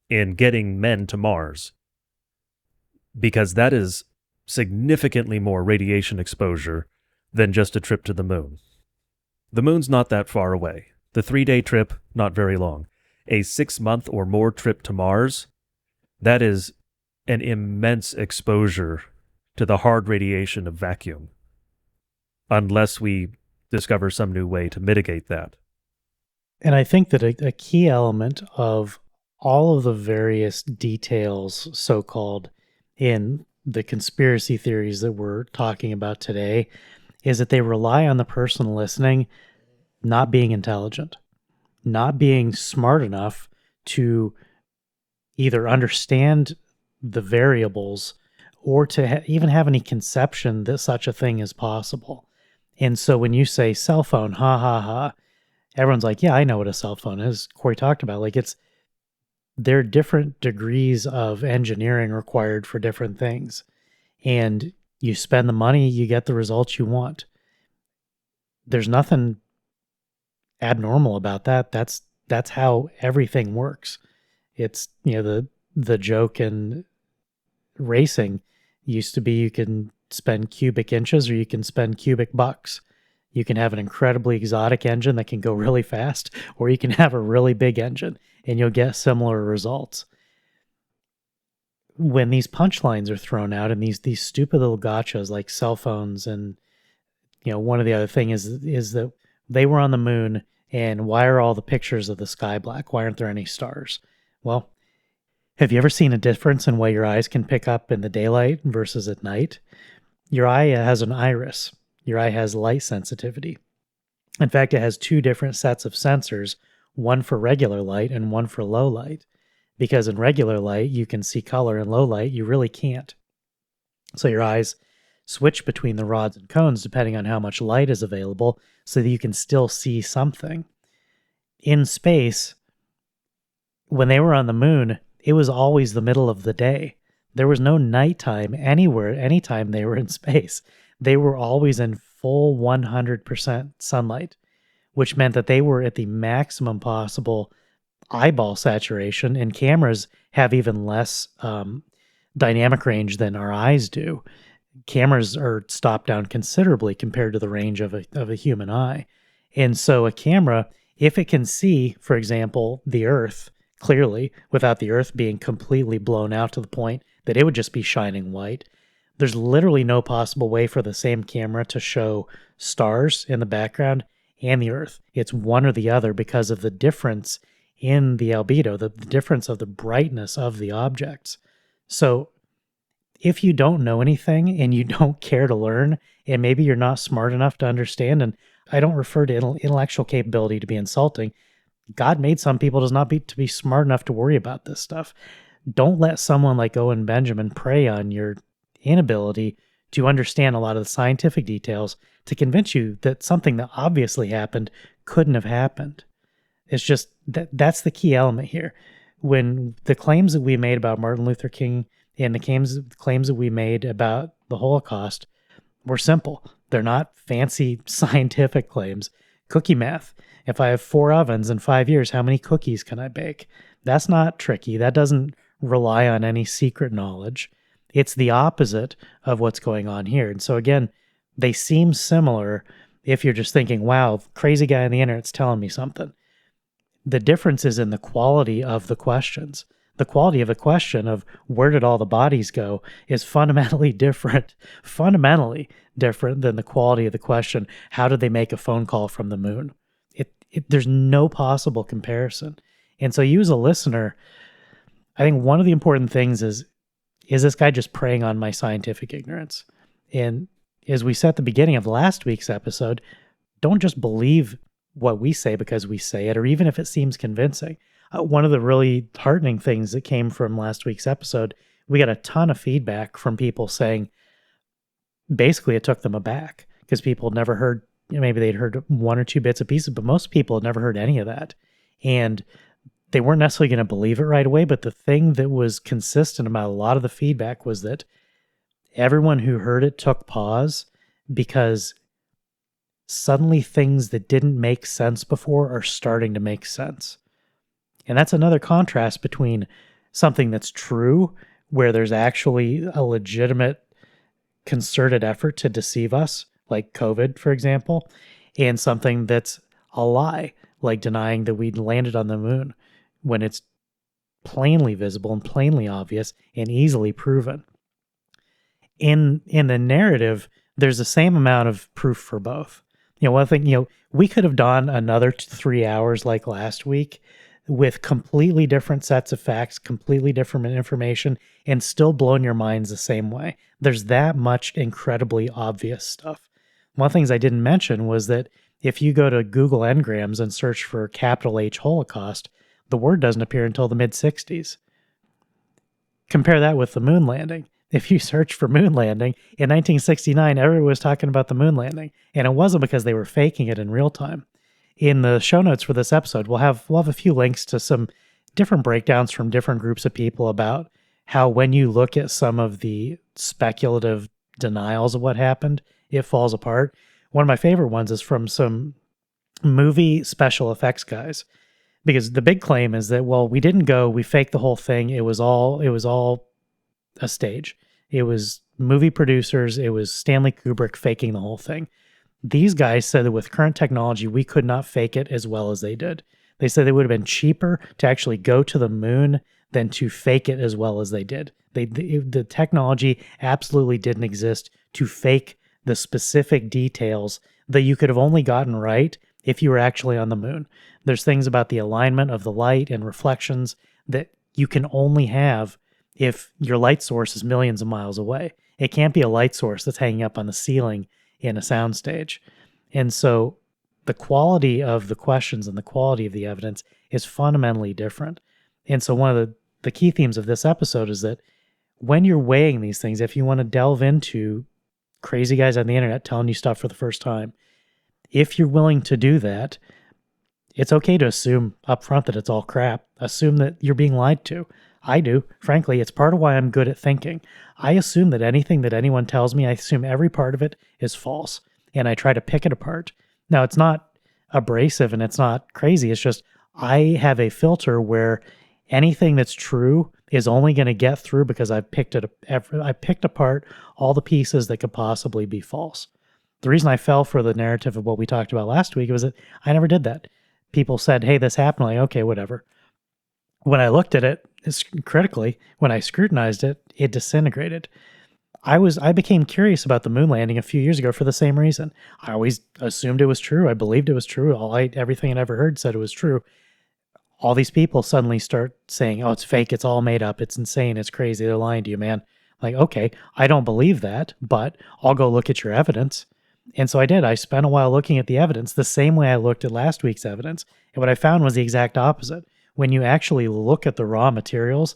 in getting men to Mars, because that is significantly more radiation exposure than just a trip to the moon. The moon's not that far away. The 3-day trip, not very long. A 6-month or more trip to Mars, that is an immense exposure to the hard radiation of vacuum, unless we discover some new way to mitigate that. And I think that a key element of all of the various details, so-called, in the conspiracy theories that we're talking about today is that they rely on the person listening not being intelligent, not being smart enough to either understand the variables or to even have any conception that such a thing is possible. And so when you say cell phone, ha ha ha, everyone's like, yeah, I know what a cell phone is. Corey talked about, like, there are different degrees of engineering required for different things. And you spend the money, you get the results you want. There's nothing abnormal about that. That's how everything works. It's, the joke in racing used to be you can spend cubic inches or you can spend cubic bucks. You can have an incredibly exotic engine that can go really fast, or you can have a really big engine and you'll get similar results. When these punchlines are thrown out and these stupid little gotchas like cell phones, and one of the other thing is that they were on the moon, and why are all the pictures of the sky black? Why aren't there any stars? Well, have you ever seen a difference in what your eyes can pick up in the daylight versus at night? Your eye has an iris. Your eye has light sensitivity. In fact, it has two different sets of sensors, one for regular light and one for low light. Because in regular light, you can see color. In low light, you really can't. So your eyes switch between the rods and cones depending on how much light is available so that you can still see something. In space, when they were on the moon, it was always the middle of the day. There was no nighttime anywhere, anytime they were in space. They were always in full 100% sunlight, which meant that they were at the maximum possible eyeball saturation, and cameras have even less dynamic range than our eyes do. Cameras are stopped down considerably compared to the range of a human eye. And so a camera, if it can see, for example, the Earth clearly without the Earth being completely blown out to the point that it would just be shining white, there's literally no possible way for the same camera to show stars in the background and the Earth. It's one or the other because of the difference in the albedo, the difference of the brightness of the objects. So if you don't know anything and you don't care to learn, and maybe you're not smart enough to understand, and I don't refer to intellectual capability to be insulting. God made some people to be smart enough to worry about this stuff. Don't let someone like Owen Benjamin prey on your inability to understand a lot of the scientific details to convince you that something that obviously happened couldn't have happened. It's just that's the key element here. When the claims that we made about Martin Luther King and the claims that we made about the Holocaust were simple. They're not fancy scientific claims. Cookie math. If I have 4 ovens in 5 years, how many cookies can I bake? That's not tricky. That doesn't rely on any secret knowledge. It's the opposite of what's going on here. And so again, they seem similar if you're just thinking, wow, crazy guy on the internet's telling me something. The difference is in the quality of the questions. The quality of the question of where did all the bodies go is fundamentally different than the quality of the question, how did they make a phone call from the moon? There's no possible comparison. And so you as a listener, I think one of the important things is this guy just preying on my scientific ignorance? And as we said at the beginning of last week's episode, don't just believe what we say because we say it, or even if it seems convincing. One of the really heartening things that came from last week's episode, we got a ton of feedback from people saying basically it took them aback because people had never heard, maybe they'd heard 1 or 2 bits and pieces, but most people had never heard any of that. And they weren't necessarily going to believe it right away, but the thing that was consistent about a lot of the feedback was that everyone who heard it took pause because suddenly things that didn't make sense before are starting to make sense. And that's another contrast between something that's true, where there's actually a legitimate concerted effort to deceive us, like COVID, for example, and something that's a lie, like denying that we landed on the moon when it's plainly visible and plainly obvious and easily proven. In the narrative, there's the same amount of proof for both. One thing, we could have done another 3 hours like last week with completely different sets of facts, completely different information, and still blown your minds the same way. There's that much incredibly obvious stuff. One of the things I didn't mention was that if you go to Google Ngrams and search for capital H Holocaust, the word doesn't appear until the mid-60s. Compare that with the moon landing. If you search for moon landing, in 1969, everyone was talking about the moon landing, and it wasn't because they were faking it in real time. In the show notes for this episode, we'll have a few links to some different breakdowns from different groups of people about how when you look at some of the speculative denials of what happened, it falls apart. One of my favorite ones is from some movie special effects guys, because the big claim is that, well, we didn't go, we faked the whole thing. It was all a stage. It was movie producers. It was Stanley Kubrick faking the whole thing. These guys said that with current technology, we could not fake it as well as they did. They said it would have been cheaper to actually go to the moon than to fake it as well as they did. The technology absolutely didn't exist to fake the specific details that you could have only gotten right if you were actually on the moon. There's things about the alignment of the light and reflections that you can only have if your light source is millions of miles away. It can't be a light source that's hanging up on the ceiling in a soundstage. And so the quality of the questions and the quality of the evidence is fundamentally different. And so one of the key themes of this episode is that when you're weighing these things, if you want to delve into crazy guys on the internet telling you stuff for the first time, if you're willing to do that, it's okay to assume up front that it's all crap. Assume that you're being lied to. I do. Frankly, it's part of why I'm good at thinking. I assume that anything that anyone tells me, I assume every part of it is false, and I try to pick it apart. Now, it's not abrasive and it's not crazy. It's just I have a filter where anything that's true is only going to get through because I picked apart all the pieces that could possibly be false. The reason I fell for the narrative of what we talked about last week was that I never did that. People said, hey, this happened. I'm like, okay, whatever. When I looked at it critically, when I scrutinized it, it disintegrated. I became curious about the moon landing a few years ago for the same reason. I always assumed it was true. I believed it was true. Everything I'd ever heard said it was true. All these people suddenly start saying, oh, it's fake. It's all made up. It's insane. It's crazy. They're lying to you, man. Like, okay, I don't believe that, but I'll go look at your evidence. And so I did. I spent a while looking at the evidence the same way I looked at last week's evidence. And what I found was the exact opposite. When you actually look at the raw materials,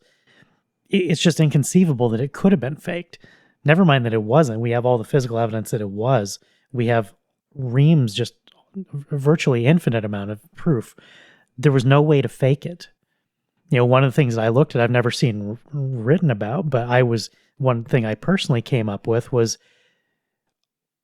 it's just inconceivable that it could have been faked. Never mind that it wasn't. We have all the physical evidence that it was. We have reams, just virtually infinite amount of proof. There was no way to fake it. You know, one of the things I looked at, I've never seen written about, but one thing I personally came up with was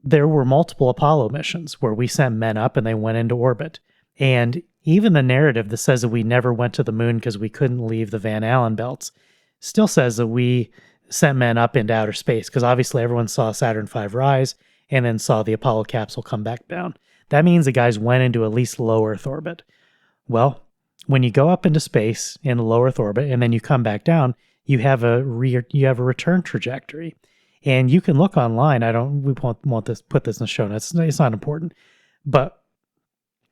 there were multiple Apollo missions where we sent men up and they went into orbit. And even the narrative that says that we never went to the moon because we couldn't leave the Van Allen belts still says that we sent men up into outer space, because obviously everyone saw Saturn V rise and then saw the Apollo capsule come back down. That means the guys went into at least low Earth orbit. Well, when you go up into space in low Earth orbit and then you come back down, you have a return trajectory. And you can look online. We won't put this in the show notes. It's not important. But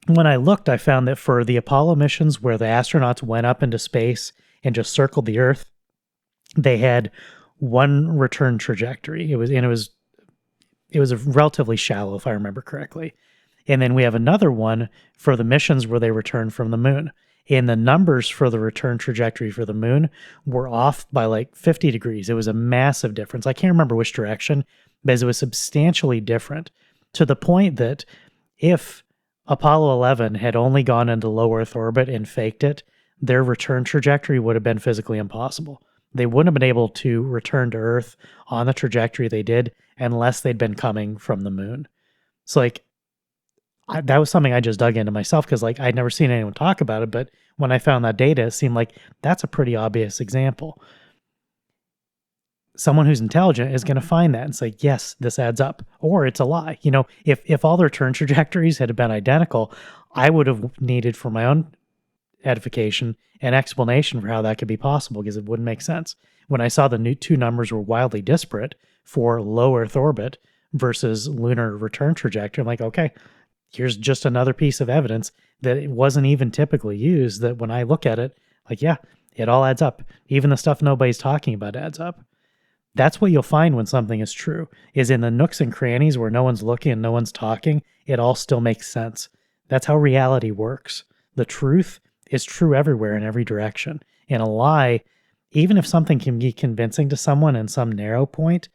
when I looked, I found that for the Apollo missions where the astronauts went up into space and just circled the Earth, they had one return trajectory. It was relatively shallow, if I remember correctly. And then we have another one for the missions where they returned from the moon. And the numbers for the return trajectory for the moon were off by like 50 degrees. It was a massive difference. I can't remember which direction, but it was substantially different, to the point that if Apollo 11 had only gone into low Earth orbit and faked it, their return trajectory would have been physically impossible. They wouldn't have been able to return to Earth on the trajectory they did unless they'd been coming from the moon. So that was something I just dug into myself, because I'd never seen anyone talk about it, but when I found that data, it seemed like that's a pretty obvious example. Someone who's intelligent is going to find that and say, yes, this adds up, or it's a lie. You know, if all the return trajectories had been identical, I would have needed, for my own edification, an explanation for how that could be possible, because it wouldn't make sense. When I saw the two numbers were wildly disparate for low Earth orbit versus lunar return trajectory, I'm like, okay, here's just another piece of evidence that it wasn't even typically used, that when I look at it, like, yeah, it all adds up. Even the stuff nobody's talking about adds up. That's what you'll find when something is true, is in the nooks and crannies where no one's looking and no one's talking, it all still makes sense. That's how reality works. The truth is true everywhere in every direction. And a lie, even if something can be convincing to someone in some narrow point,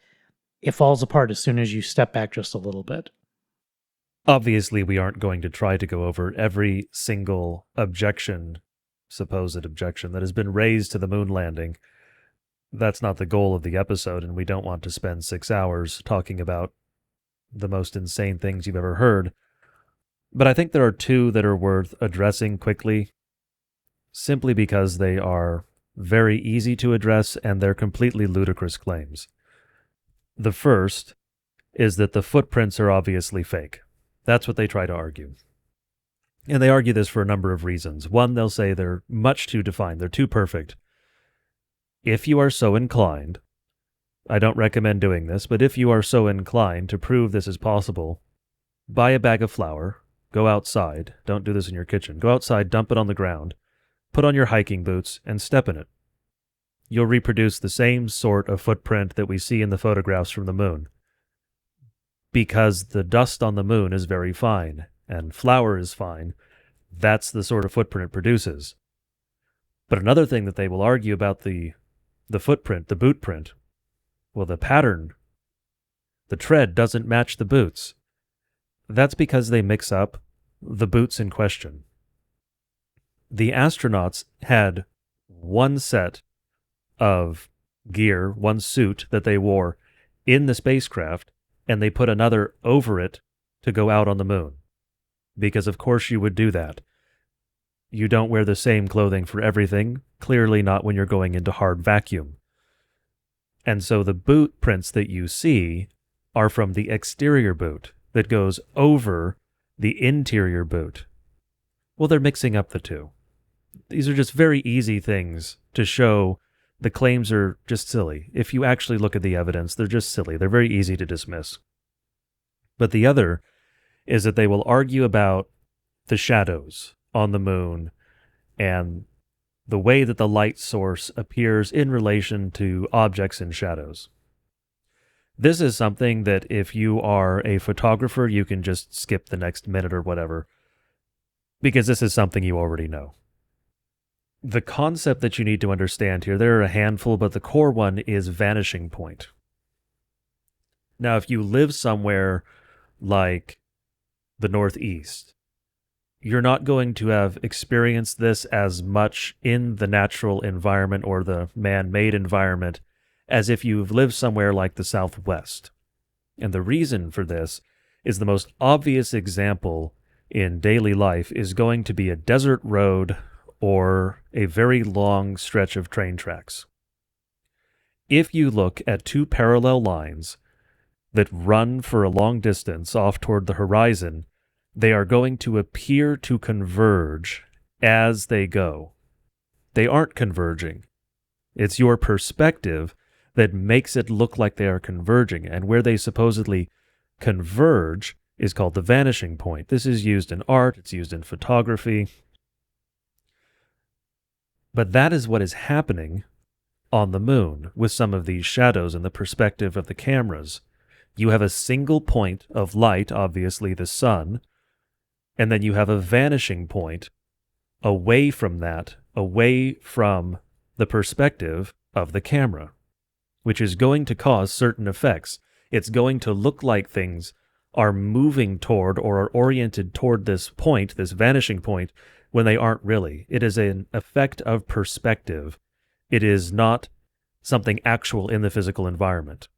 it falls apart as soon as you step back just a little bit. Obviously, we aren't going to try to go over every single supposed objection that has been raised to the moon landing. That's not the goal of the episode, and we don't want to spend 6 hours talking about the most insane things you've ever heard. But I think there are two that are worth addressing quickly, simply because they are very easy to address and they're completely ludicrous claims. The first is that the footprints are obviously fake. That's what they try to argue. And they argue this for a number of reasons. One, they'll say they're much too defined, they're too perfect. If you are so inclined, I don't recommend doing this, but if you are so inclined to prove this is possible, buy a bag of flour, go outside, don't do this in your kitchen, go outside, dump it on the ground, put on your hiking boots, and step in it. You'll reproduce the same sort of footprint that we see in the photographs from the moon. Because the dust on the moon is very fine, and flour is fine, that's the sort of footprint it produces. But another thing that they will argue about the footprint, the boot print, well, the pattern, the tread doesn't match the boots. That's because they mix up the boots in question. The astronauts had one set of gear, one suit that they wore in the spacecraft, and they put another over it to go out on the moon. Because of course you would do that. You don't wear the same clothing for everything, clearly not when you're going into hard vacuum. And so the boot prints that you see are from the exterior boot that goes over the interior boot. Well, they're mixing up the two. These are just very easy things to show the claims are just silly. If you actually look at the evidence, they're just silly. They're very easy to dismiss. But the other is that they will argue about the shadows on the moon and the way that the light source appears in relation to objects and shadows. This is something that if you are a photographer, you can just skip the next minute or whatever, because this is something you already know. The concept that you need to understand here, there are a handful, but the core one is vanishing point. Now, if you live somewhere like the Northeast, you're not going to have experienced this as much in the natural environment or the man-made environment as if you've lived somewhere like the Southwest. And the reason for this is the most obvious example in daily life is going to be a desert road or a very long stretch of train tracks. If you look at two parallel lines that run for a long distance off toward the horizon, they are going to appear to converge as they go. They aren't converging. It's your perspective that makes it look like they are converging, and where they supposedly converge is called the vanishing point. This is used in art, it's used in photography. But that is what is happening on the moon with some of these shadows and the perspective of the cameras. You have a single point of light, obviously the sun, and then you have a vanishing point away from that, away from the perspective of the camera, which is going to cause certain effects. It's going to look like things are moving toward or are oriented toward this point, this vanishing point, when they aren't really. It is an effect of perspective. It is not something actual in the physical environment.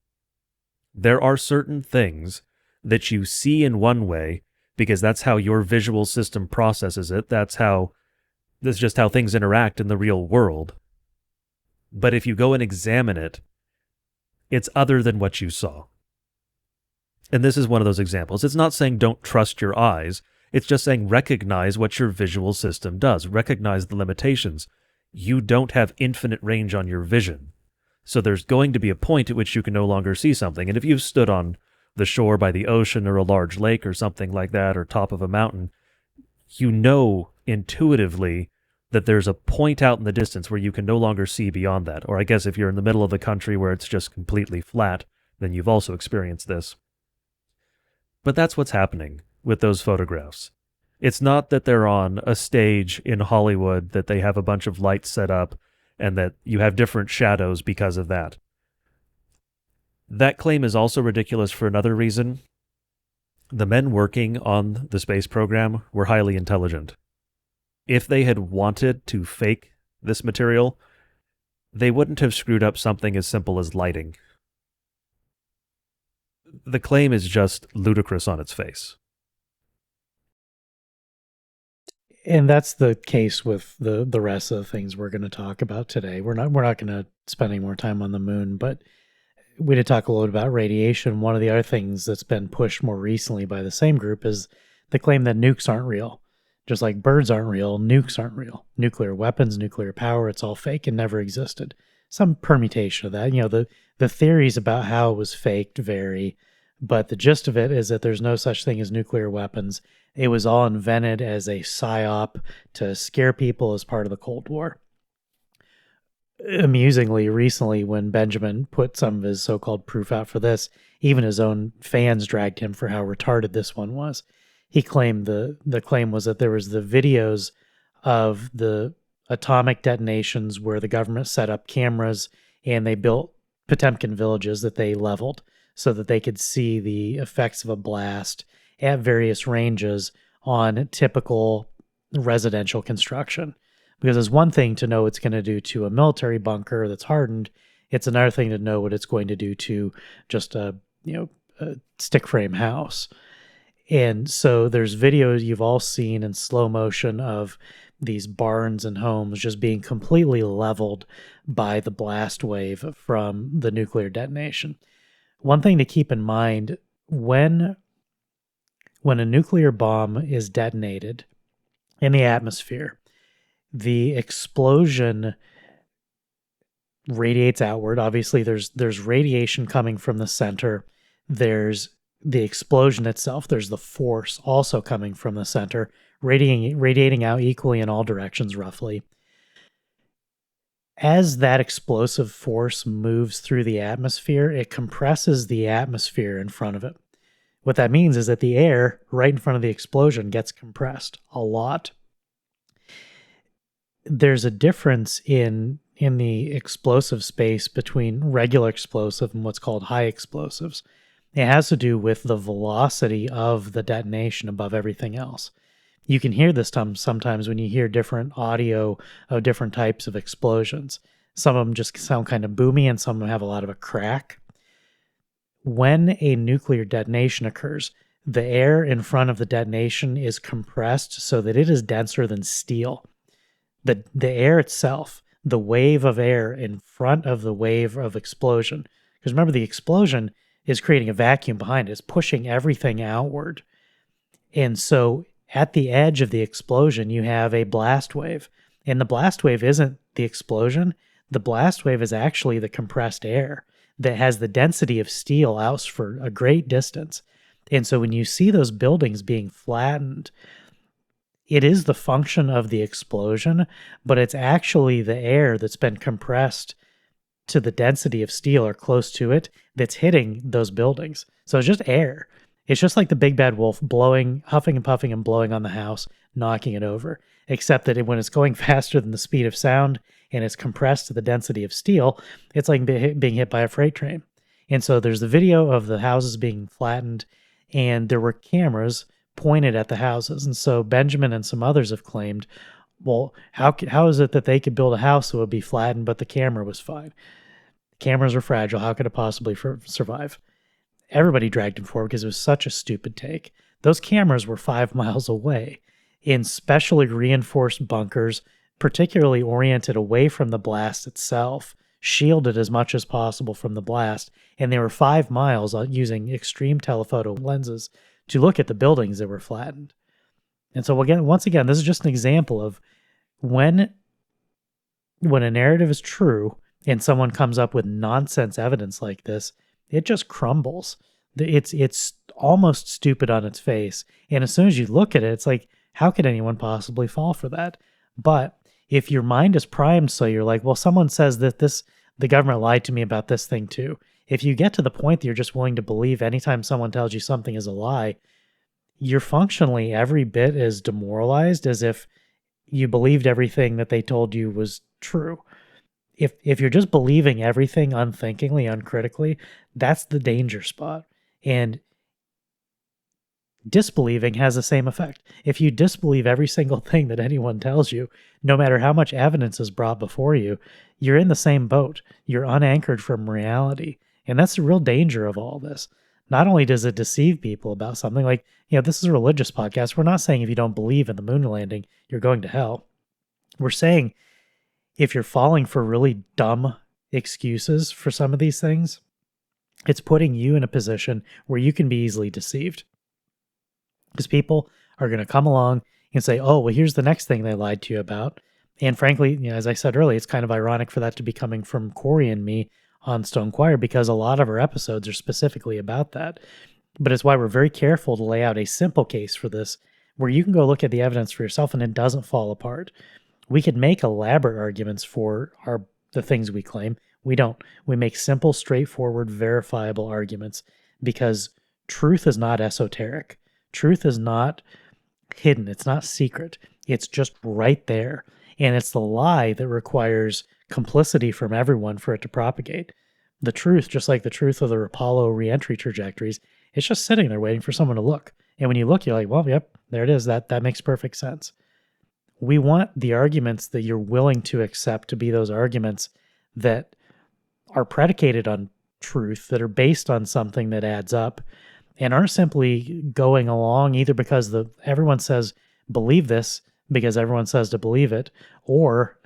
There are certain things that you see in one way because that's how your visual system processes it. That's just how things interact in the real world. But if you go and examine it, it's other than what you saw. And this is one of those examples. It's not saying don't trust your eyes. It's just saying recognize what your visual system does. Recognize the limitations. You don't have infinite range on your vision. So there's going to be a point at which you can no longer see something. And if you've stood on the shore by the ocean or a large lake or something like that, or top of a mountain, you know intuitively that there's a point out in the distance where you can no longer see beyond that. Or I guess if you're in the middle of the country where it's just completely flat, then you've also experienced this. But that's what's happening with those photographs. It's not that they're on a stage in Hollywood, that they have a bunch of lights set up, and that you have different shadows because of that. That claim is also ridiculous for another reason. The men working on the space program were highly intelligent. If they had wanted to fake this material, they wouldn't have screwed up something as simple as lighting. The claim is just ludicrous on its face. And that's the case with the rest of the things we're going to talk about today. We're not going to spend any more time on the moon, but we did talk a little bit about radiation. One of the other things that's been pushed more recently by the same group is the claim that nukes aren't real. Just like birds aren't real, nukes aren't real. Nuclear weapons, nuclear power, it's all fake and never existed. Some permutation of that. The theories about how it was faked vary, but the gist of it is that there's no such thing as nuclear weapons. It was all invented as a psyop to scare people as part of the Cold War. Amusingly, recently, when Benjamin put some of his so-called proof out for this, even his own fans dragged him for how retarded this one was. He claimed the claim was that there was the videos of the atomic detonations where the government set up cameras and they built Potemkin villages that they leveled so that they could see the effects of a blast at various ranges on typical residential construction. Because it's one thing to know what it's going to do to a military bunker that's hardened. It's another thing to know what it's going to do to just a stick frame house. And so there's videos you've all seen in slow motion of these barns and homes just being completely leveled by the blast wave from the nuclear detonation. One thing to keep in mind, when a nuclear bomb is detonated in the atmosphere, the explosion radiates outward. Obviously, there's radiation coming from the center. There's the explosion itself. There's the force also coming from the center, radiating out equally in all directions, roughly. As that explosive force moves through the atmosphere, it compresses the atmosphere in front of it. What that means is that the air right in front of the explosion gets compressed a lot. There's a difference in the explosive space between regular explosive and what's called high explosives. It has to do with the velocity of the detonation above everything else. You can hear this sometimes when you hear different audio of different types of explosions. Some of them just sound kind of boomy, and some of them have a lot of a crack. When a nuclear detonation occurs, the air in front of the detonation is compressed so that it is denser than steel. The air itself, the wave of air in front of the wave of explosion, because remember, the explosion is creating a vacuum behind it. It's pushing everything outward. And so at the edge of the explosion, you have a blast wave. And the blast wave isn't the explosion. The blast wave is actually the compressed air that has the density of steel out for a great distance. And so when you see those buildings being flattened, it is the function of the explosion, but it's actually the air that's been compressed to the density of steel or close to it that's hitting those buildings. So it's just air. It's just like the big bad wolf blowing, huffing and puffing and blowing on the house, knocking it over, except that when it's going faster than the speed of sound and it's compressed to the density of steel, it's like being hit by a freight train. And so there's the video of the houses being flattened, and there were cameras pointed at the houses. And so Benjamin and some others have claimed, well, how is it that they could build a house that would be flattened, but the camera was fine? Cameras are fragile. How could it possibly survive? Everybody dragged him forward because it was such a stupid take. Those cameras were 5 miles away in specially reinforced bunkers, particularly oriented away from the blast itself, shielded as much as possible from the blast, and they were 5 miles using extreme telephoto lenses to look at the buildings that were flattened. And so once again, this is just an example of when a narrative is true and someone comes up with nonsense evidence like this, it just crumbles. It's almost stupid on its face. And as soon as you look at it, it's like, how could anyone possibly fall for that? But if your mind is primed so you're like, well, someone says that the government lied to me about this thing too. If you get to the point that you're just willing to believe anytime someone tells you something is a lie, you're functionally every bit as demoralized as if you believed everything that they told you was true. If you're just believing everything unthinkingly, uncritically, that's the danger spot. And disbelieving has the same effect. If you disbelieve every single thing that anyone tells you, no matter how much evidence is brought before you, you're in the same boat. You're unanchored from reality. And that's the real danger of all this. Not only does it deceive people about something like, this is a religious podcast. We're not saying if you don't believe in the moon landing, you're going to hell. We're saying if you're falling for really dumb excuses for some of these things, it's putting you in a position where you can be easily deceived. Because people are going to come along and say, oh, well, here's the next thing they lied to you about. And frankly, as I said earlier, it's kind of ironic for that to be coming from Corey and me on Stone Choir, because a lot of our episodes are specifically about that. But it's why we're very careful to lay out a simple case for this, where you can go look at the evidence for yourself and it doesn't fall apart. We could make elaborate arguments for the things we claim. We don't. We make simple, straightforward, verifiable arguments, because truth is not esoteric. Truth is not hidden. It's not secret. It's just right there. And it's the lie that requires complicity from everyone for it to propagate. The truth, just like the truth of the Apollo reentry trajectories, it's just sitting there waiting for someone to look. And when you look, you're like, well, yep, there it is. That makes perfect sense. We want the arguments that you're willing to accept to be those arguments that are predicated on truth, that are based on something that adds up. and are simply going along either because everyone says believe this because everyone says to believe it, or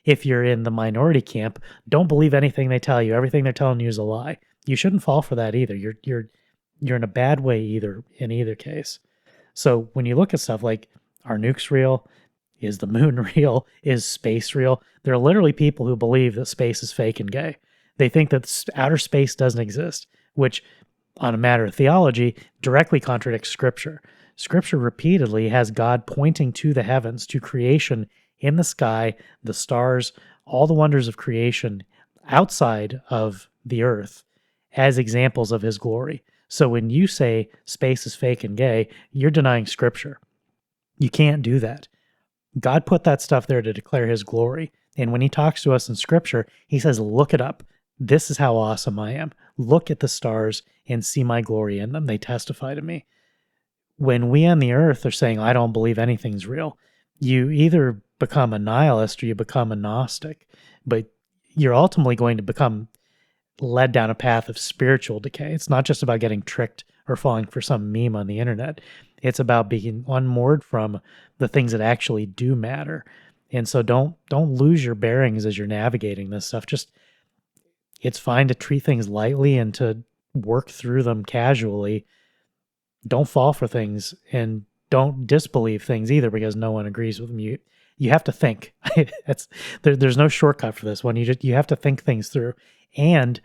if you're in the minority camp, don't believe anything they tell you. Everything they're telling you is a lie. You shouldn't fall for that either. You're in a bad way in either case. So when you look at stuff like, are nukes real? Is the moon real? Is space real? There are literally people who believe that space is fake and gay. They think that outer space doesn't exist, which, on a matter of theology, directly contradicts Scripture. Scripture repeatedly has God pointing to the heavens, to creation in the sky, the stars, all the wonders of creation outside of the earth as examples of his glory. So when you say space is fake and gay, you're denying Scripture. You can't do that. God put that stuff there to declare his glory. And when he talks to us in Scripture, he says, look it up. This is how awesome I am. Look at the stars and see my glory in them. They testify to me. When we on the earth are saying, I don't believe anything's real, you either become a nihilist or you become a Gnostic. But you're ultimately going to become led down a path of spiritual decay. It's not just about getting tricked or falling for some meme on the internet. It's about being unmoored from the things that actually do matter. And so don't lose your bearings as you're navigating this stuff. Just, it's fine to treat things lightly and to work through them casually. Don't fall for things, and don't disbelieve things either because no one agrees with them. You have to think. There's no shortcut for this one. You have to think things through. And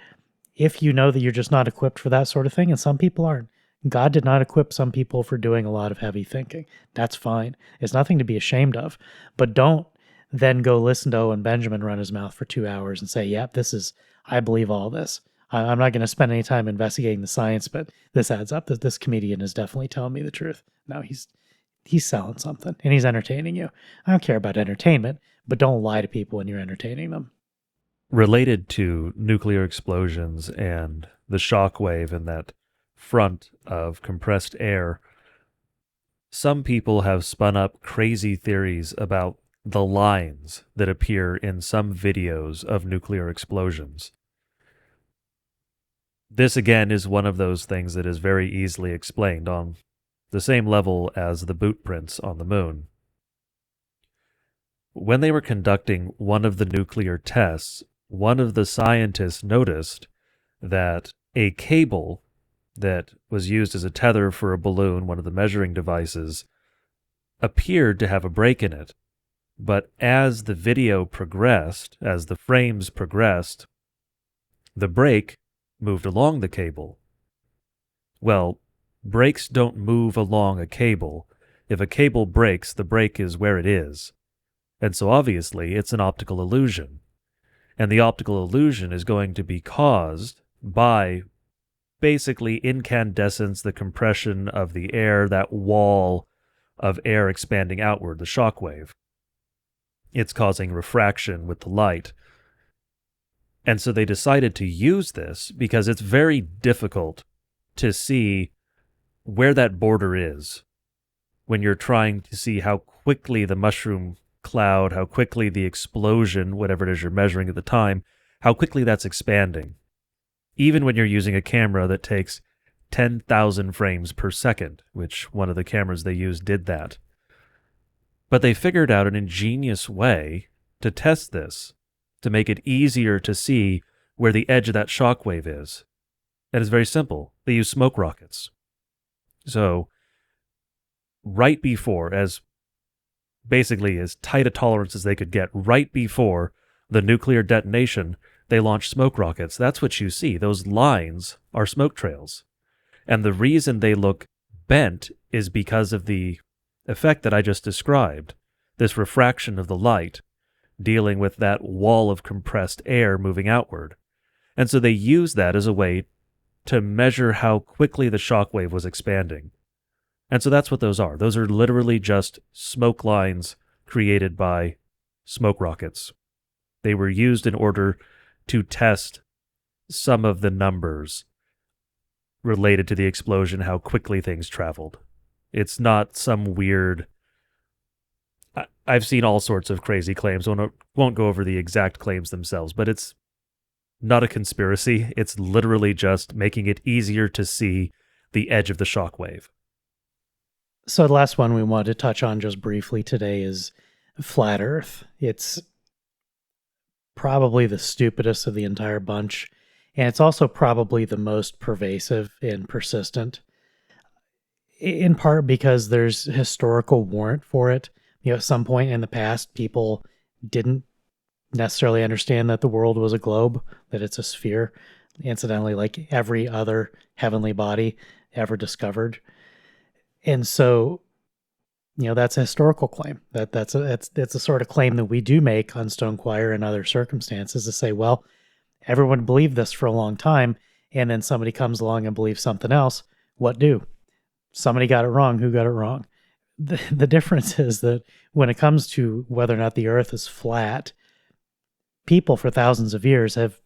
if you know that you're just not equipped for that sort of thing, and some people aren't, God did not equip some people for doing a lot of heavy thinking. That's fine. It's nothing to be ashamed of. But don't then go listen to Owen Benjamin run his mouth for 2 hours and say, yep, I believe all this. I'm not going to spend any time investigating the science, but this adds up. This comedian is definitely telling me the truth. No, he's selling something, and he's entertaining you. I don't care about entertainment, but don't lie to people when you're entertaining them. Related to nuclear explosions and the shock wave in that front of compressed air, some people have spun up crazy theories about the lines that appear in some videos of nuclear explosions. This, again, is one of those things that is very easily explained on the same level as the boot prints on the moon. When they were conducting one of the nuclear tests, one of the scientists noticed that a cable that was used as a tether for a balloon, one of the measuring devices, appeared to have a break in it. But as the video progressed, as the frames progressed, the break moved along the cable. Well, breaks don't move along a cable. If a cable breaks, the break is where it is. And so obviously it's an optical illusion. And the optical illusion is going to be caused by basically incandescence, the compression of the air, that wall of air expanding outward, the shock wave. It's causing refraction with the light. And so they decided to use this because it's very difficult to see where that border is when you're trying to see how quickly the mushroom cloud, how quickly the explosion, whatever it is you're measuring at the time, how quickly that's expanding. Even when you're using a camera that takes 10,000 frames per second, which one of the cameras they used did that. But they figured out an ingenious way to test this, to make it easier to see where the edge of that shockwave is. And it's very simple. They use smoke rockets. So, right before, as basically as tight a tolerance as they could get, right before the nuclear detonation, they launched smoke rockets. That's what you see. Those lines are smoke trails. And the reason they look bent is because of the effect that I just described, this refraction of the light, dealing with that wall of compressed air moving outward. And so they used that as a way to measure how quickly the shockwave was expanding. And so that's what those are. Those are literally just smoke lines created by smoke rockets. They were used in order to test some of the numbers related to the explosion, how quickly things traveled. It's not some weird... I've seen all sorts of crazy claims. I won't go over the exact claims themselves, but it's not a conspiracy. It's literally just making it easier to see the edge of the shockwave. So the last one we wanted to touch on just briefly today is flat Earth. It's probably the stupidest of the entire bunch, and it's also probably the most pervasive and persistent, in part because there's historical warrant for it. At some point in the past, people didn't necessarily understand that the world was a globe, that it's a sphere, incidentally, like every other heavenly body ever discovered. And so, that's a historical claim. That's a sort of claim that we do make on Stonequire and other circumstances, to say, well, everyone believed this for a long time, and then somebody comes along and believes something else. What do? Somebody got it wrong. Who got it wrong? The difference is that when it comes to whether or not the Earth is flat, people for thousands of years have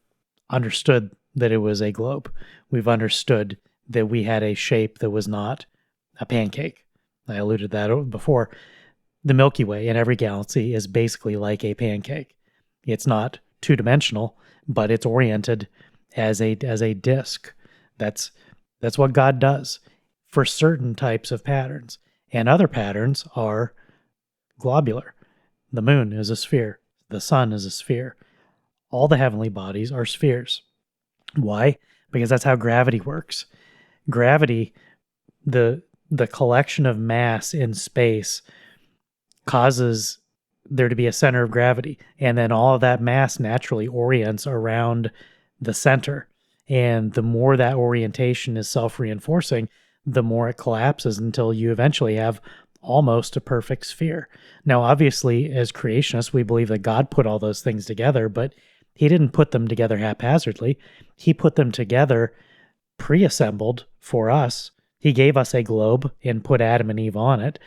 understood that it was a globe. We've understood that we had a shape that was not a pancake. I alluded to that before. The Milky Way in every galaxy is basically like a pancake. It's not two-dimensional, but it's oriented as a disk. That's what God does for certain types of patterns. And other patterns are globular. The moon is a sphere. The sun is a sphere. All the heavenly bodies are spheres. Why? Because that's how gravity works. Gravity, the collection of mass in space, causes there to be a center of gravity. And then all of that mass naturally orients around the center. And the more that orientation is self-reinforcing, the more it collapses until you eventually have almost a perfect sphere. Now, obviously, as creationists, we believe that God put all those things together, but he didn't put them together haphazardly. He put them together pre-assembled for us. He gave us a globe and put Adam and Eve on it.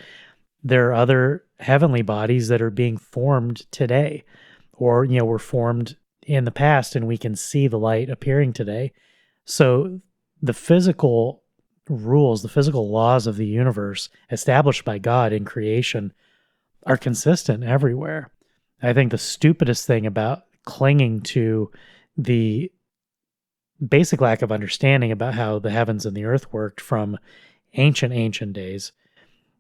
There are other heavenly bodies that are being formed today, or, were formed in the past, and we can see the light appearing today. So the physical rules, the physical laws of the universe established by God in creation are consistent everywhere. I think the stupidest thing about clinging to the basic lack of understanding about how the heavens and the earth worked from ancient days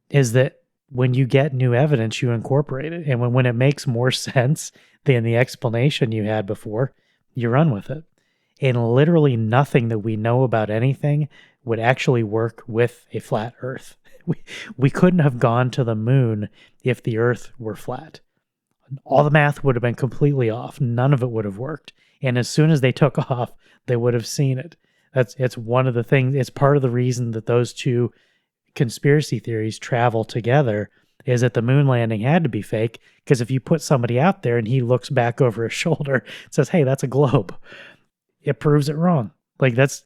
is that when you get new evidence, you incorporate it. And when it makes more sense than the explanation you had before, you run with it. And literally nothing that we know about anything would actually work with a flat Earth. We couldn't have gone to the moon if the Earth were flat. All the math would have been completely off. None of it would have worked. And as soon as they took off, they would have seen it. It's one of the things, it's part of the reason that those two conspiracy theories travel together, is that the moon landing had to be fake, because if you put somebody out there and he looks back over his shoulder and says, hey, that's a globe, it proves it wrong. Like that's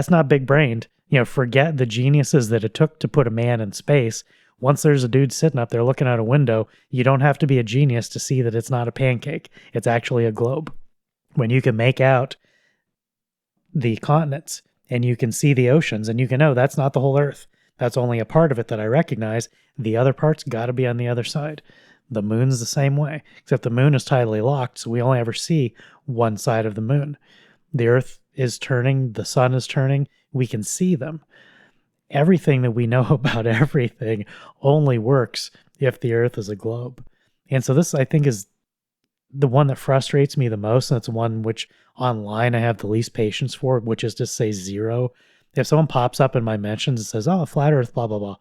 not big-brained. Forget the geniuses that it took to put a man in space. Once there's a dude sitting up there looking out a window, you don't have to be a genius to see that it's not a pancake. It's actually a globe. When you can make out the continents and you can see the oceans and you can know that's not the whole Earth. That's only a part of it that I recognize. The other part's got to be on the other side. The moon's the same way, except the moon is tidally locked, so we only ever see one side of the moon. The Earth is turning, the sun is turning, we can see them. Everything that we know about everything only works if the Earth is a globe. And so this, I think, is the one that frustrates me the most, and it's one which online I have the least patience for, which is to say zero. If someone pops up in my mentions and says, oh, flat Earth, blah, blah, blah,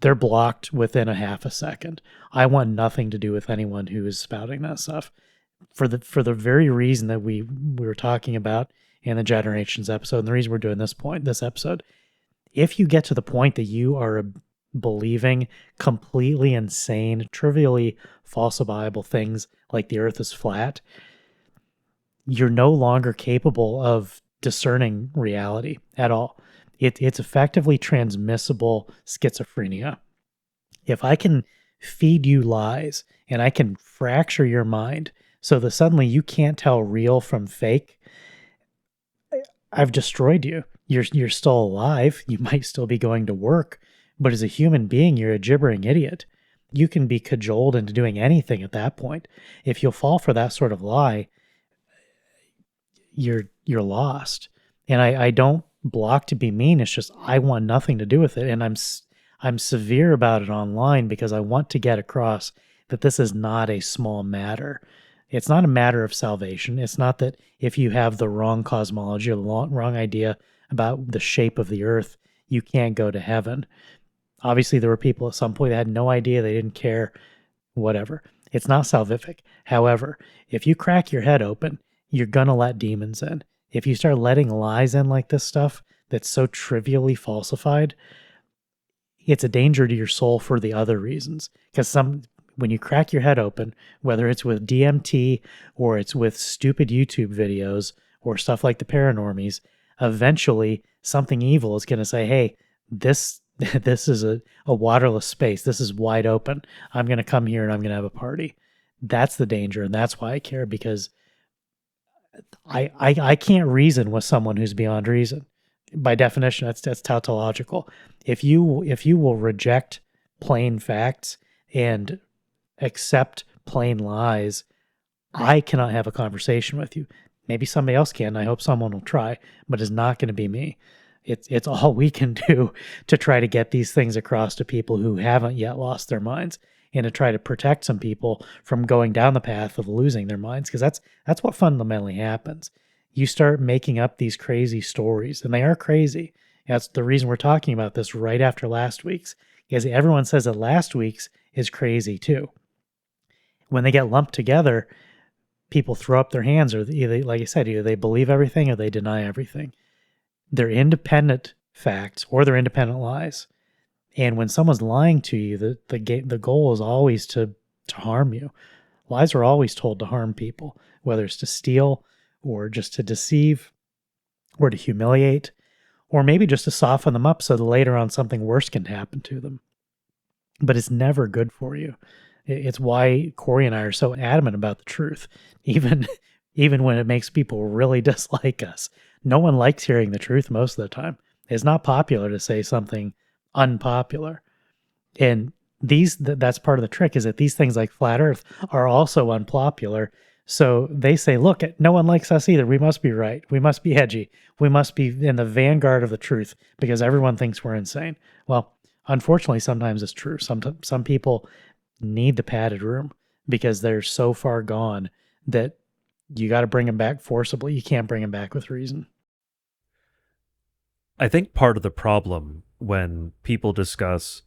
they're blocked within a half a second. I want nothing to do with anyone who is spouting that stuff. For the very reason that we were talking about in the Generations episode, and the reason we're doing this episode, if you get to the point that you are believing completely insane, trivially falsifiable things like the Earth is flat, you're no longer capable of discerning reality at all. It's effectively transmissible schizophrenia. If I can feed you lies and I can fracture your mind so that suddenly you can't tell real from fake, I've destroyed you. You're still alive. You might still be going to work, but as a human being, you're a gibbering idiot. You can be cajoled into doing anything at that point. If you'll fall for that sort of lie, you're lost. And I don't block to be mean. It's just I want nothing to do with it, and I'm severe about it online because I want to get across that this is not a small matter. It's not a matter of salvation. It's not that if you have the wrong cosmology or the wrong idea about the shape of the earth, you can't go to heaven. Obviously, there were people at some point that had no idea, they didn't care, whatever. It's not salvific. However, if you crack your head open, you're going to let demons in. If you start letting lies in like this stuff that's so trivially falsified, it's a danger to your soul for the other reasons. Because when you crack your head open, whether it's with DMT or it's with stupid YouTube videos or stuff like the paranormies, eventually something evil is going to say, hey, this is a waterless space. This is wide open. I'm going to come here and I'm going to have a party. That's the danger. And that's why I care, because I can't reason with someone who's beyond reason. By definition, that's tautological. If you will reject plain facts and accept plain lies, I cannot have a conversation with you. Maybe somebody else can. I hope someone will try, but it's not going to be me. It's all we can do to try to get these things across to people who haven't yet lost their minds, and to try to protect some people from going down the path of losing their minds, because that's what fundamentally happens. You start making up these crazy stories, and they are crazy. That's the reason we're talking about this right after last week's, because everyone says that last week's is crazy too. When they get lumped together, people throw up their hands, or either, like I said, either they believe everything or they deny everything. They're independent facts or they're independent lies. And when someone's lying to you, the goal is always to harm you. Lies are always told to harm people, whether it's to steal or just to deceive or to humiliate, or maybe just to soften them up so that later on something worse can happen to them. But it's never good for you. It's why Corey and I are so adamant about the truth, even when it makes people really dislike us. No one likes hearing the truth most of the time. It's not popular to say something unpopular. And that's part of the trick, is that these things like flat earth are also unpopular. So they say, look, no one likes us either. We must be right. We must be edgy. We must be in the vanguard of the truth because everyone thinks we're insane. Well, unfortunately, sometimes it's true. Some people need the padded room because they're so far gone that you got to bring them back forcibly. You can't bring them back with reason. I think part of the problem when people discuss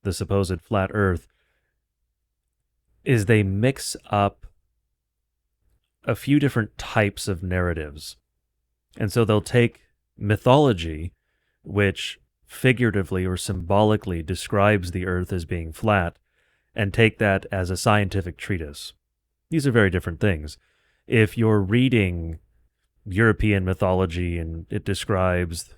the supposed flat earth is they mix up a few different types of narratives. And so they'll take mythology, which figuratively or symbolically describes the earth as being flat, and take that as a scientific treatise. These are very different things. If you're reading European mythology and it describes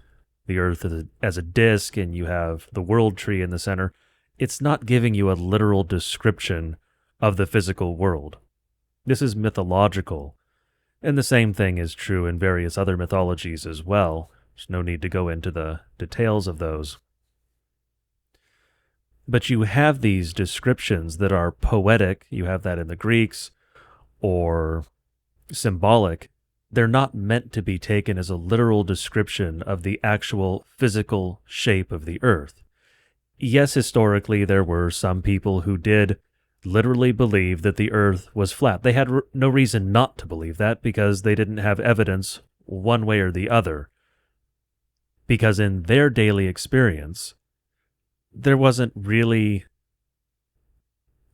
the earth as a disk and you have the world tree in the center, it's not giving you a literal description of the physical world. This is mythological. And the same thing is true in various other mythologies as well. There's no need to go into the details of those. But you have these descriptions that are poetic, you have that in the Greeks, or symbolic. They're not meant to be taken as a literal description of the actual physical shape of the earth. Yes, historically there were some people who did literally believe that the earth was flat. They had no reason not to believe that because they didn't have evidence one way or the other. Because in their daily experience, there wasn't really,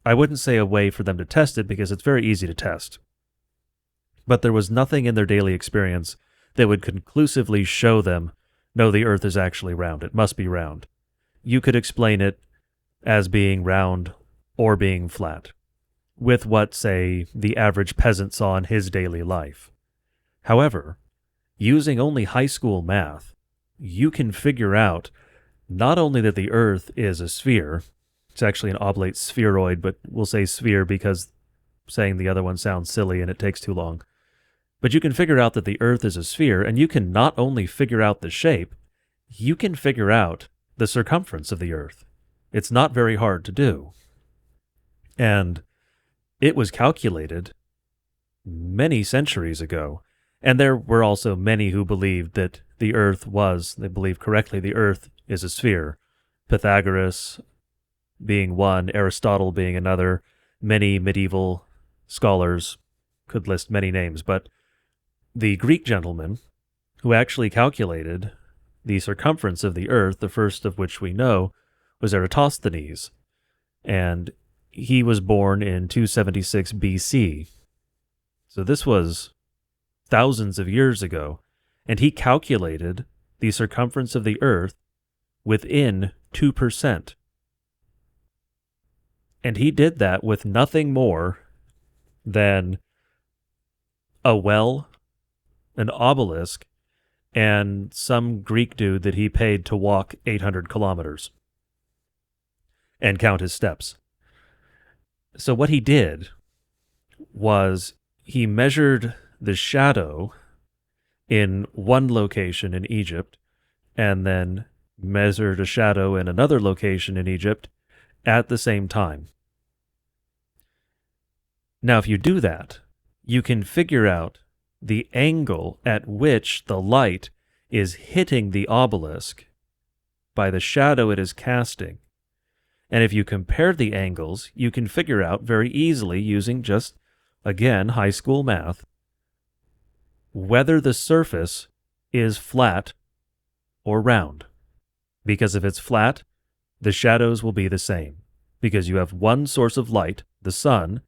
I wouldn't say a way for them to test it because it's very easy to test. But there was nothing in their daily experience that would conclusively show them, no, the earth is actually round. It must be round. You could explain it as being round or being flat, with what, say, the average peasant saw in his daily life. However, using only high school math, you can figure out not only that the earth is a sphere, it's actually an oblate spheroid, but we'll say sphere because saying the other one sounds silly and it takes too long. But you can figure out that the earth is a sphere, and you can not only figure out the shape, you can figure out the circumference of the earth. It's not very hard to do. And it was calculated many centuries ago, And there were also many who believed that the Earth was, they believed correctly, the Earth is a sphere. Pythagoras being one, Aristotle being another. Many medieval scholars could list many names, but the Greek gentleman who actually calculated the circumference of the Earth, the first of which we know, was Eratosthenes, and he was born in 276 BC. So this was thousands of years ago, and he calculated the circumference of the Earth within 2%. And he did that with nothing more than a well, an obelisk, and some Greek dude that he paid to walk 800 kilometers and count his steps. So what he did was he measured the shadow in one location in Egypt and then measured a shadow in another location in Egypt at the same time. Now, if you do that, you can figure out the angle at which the light is hitting the obelisk by the shadow it is casting. And if you compare the angles, you can figure out very easily using just, again, high school math, whether the surface is flat or round. Because if it's flat, the shadows will be the same. Because you have one source of light, the sun,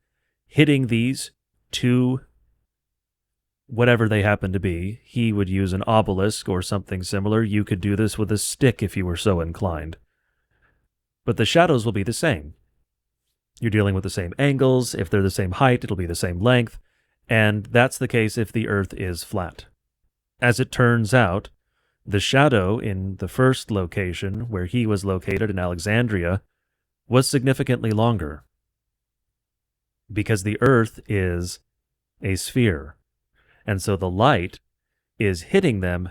hitting these two, whatever they happen to be. He would use an obelisk or something similar. You could do this with a stick if you were so inclined. But the shadows will be the same. You're dealing with the same angles. If they're the same height, it'll be the same length. And that's the case if the Earth is flat. As it turns out, the shadow in the first location, where he was located in Alexandria, was significantly longer. Because the Earth is a sphere. And so the light is hitting them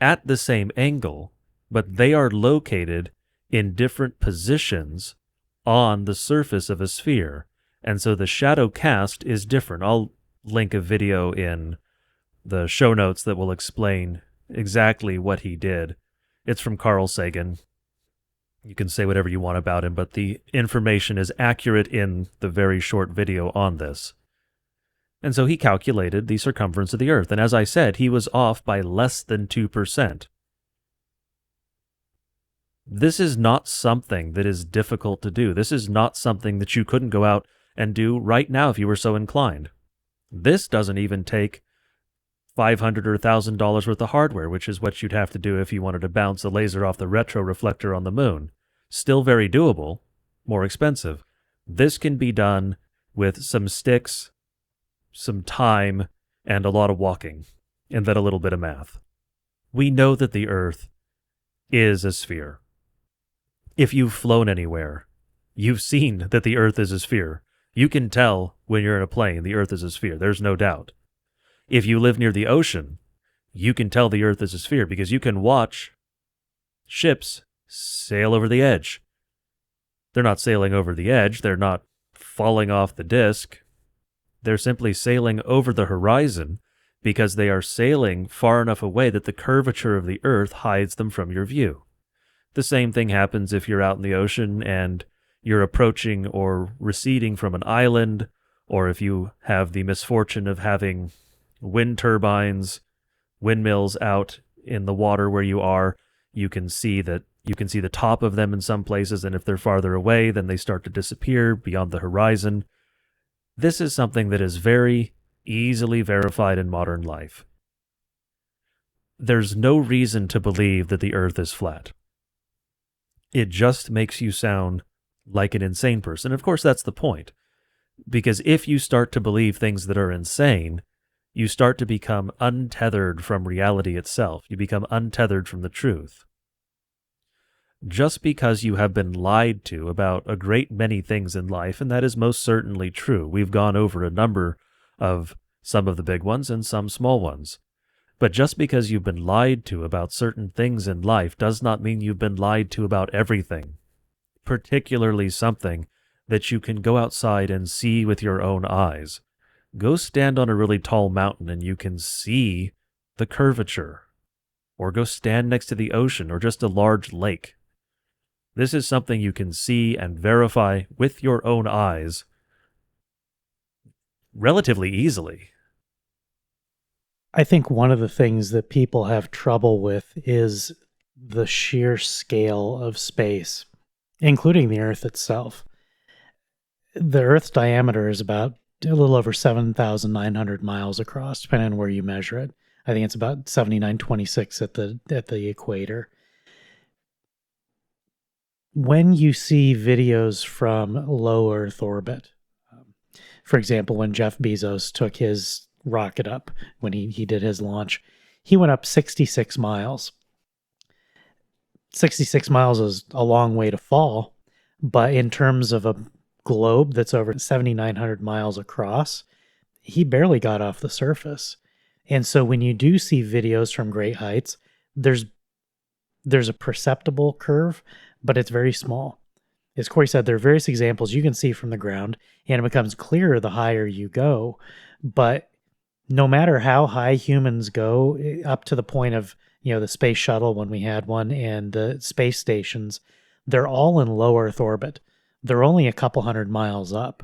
at the same angle, but they are located in different positions on the surface of a sphere. And so the shadow cast is different. I'll link a video in the show notes that will explain exactly what he did. It's from Carl Sagan. You can say whatever you want about him, but the information is accurate in the very short video on this. And so he calculated the circumference of the Earth. And as I said, he was off by less than 2%. This is not something that is difficult to do. This is not something that you couldn't go out and do right now if you were so inclined. This doesn't even take $500 or $1,000 worth of hardware, which is what you'd have to do if you wanted to bounce a laser off the retroreflector on the moon. Still very doable, more expensive. This can be done with some sticks, some time, and a lot of walking, and then a little bit of math. We know that the Earth is a sphere. If you've flown anywhere, you've seen that the Earth is a sphere. You can tell when you're in a plane the Earth is a sphere. There's no doubt. If you live near the ocean, you can tell the Earth is a sphere because you can watch ships sail over the edge. They're not sailing over the edge. They're not falling off the disk. They're simply sailing over the horizon because they are sailing far enough away that the curvature of the Earth hides them from your view. The same thing happens if you're out in the ocean and you're approaching or receding from an island, or if you have the misfortune of having wind turbines, windmills out in the water where you are, you can see the top of them in some places, and if they're farther away, then they start to disappear beyond the horizon. This is something that is very easily verified in modern life. There's no reason to believe that the Earth is flat. It just makes you sound like an insane person. Of course, that's the point. Because if you start to believe things that are insane, you start to become untethered from reality itself. You become untethered from the truth. Just because you have been lied to about a great many things in life, and that is most certainly true. We've gone over a number of some of the big ones and some small ones. But just because you've been lied to about certain things in life does not mean you've been lied to about everything, particularly something that you can go outside and see with your own eyes. Go stand on a really tall mountain and you can see the curvature. Or go stand next to the ocean or just a large lake. This is something you can see and verify with your own eyes relatively easily. I think one of the things that people have trouble with is the sheer scale of space, including the Earth itself. The Earth's diameter is about a little over 7,900 miles across, depending on where you measure it. I think it's about 7926 at the equator. When you see videos from low Earth orbit, for example, when Jeff Bezos took his rocket up, when he did his launch, he went up 66 miles. 66 miles is a long way to fall, but in terms of a globe that's over 7,900 miles across, he barely got off the surface. And so when you do see videos from great heights, there's a perceptible curve, but it's very small. As Corey said, there are various examples you can see from the ground, and it becomes clearer the higher you go. But no matter how high humans go, up to the point of, the space shuttle when we had one and the space stations, they're all in low Earth orbit. They're only a couple hundred miles up.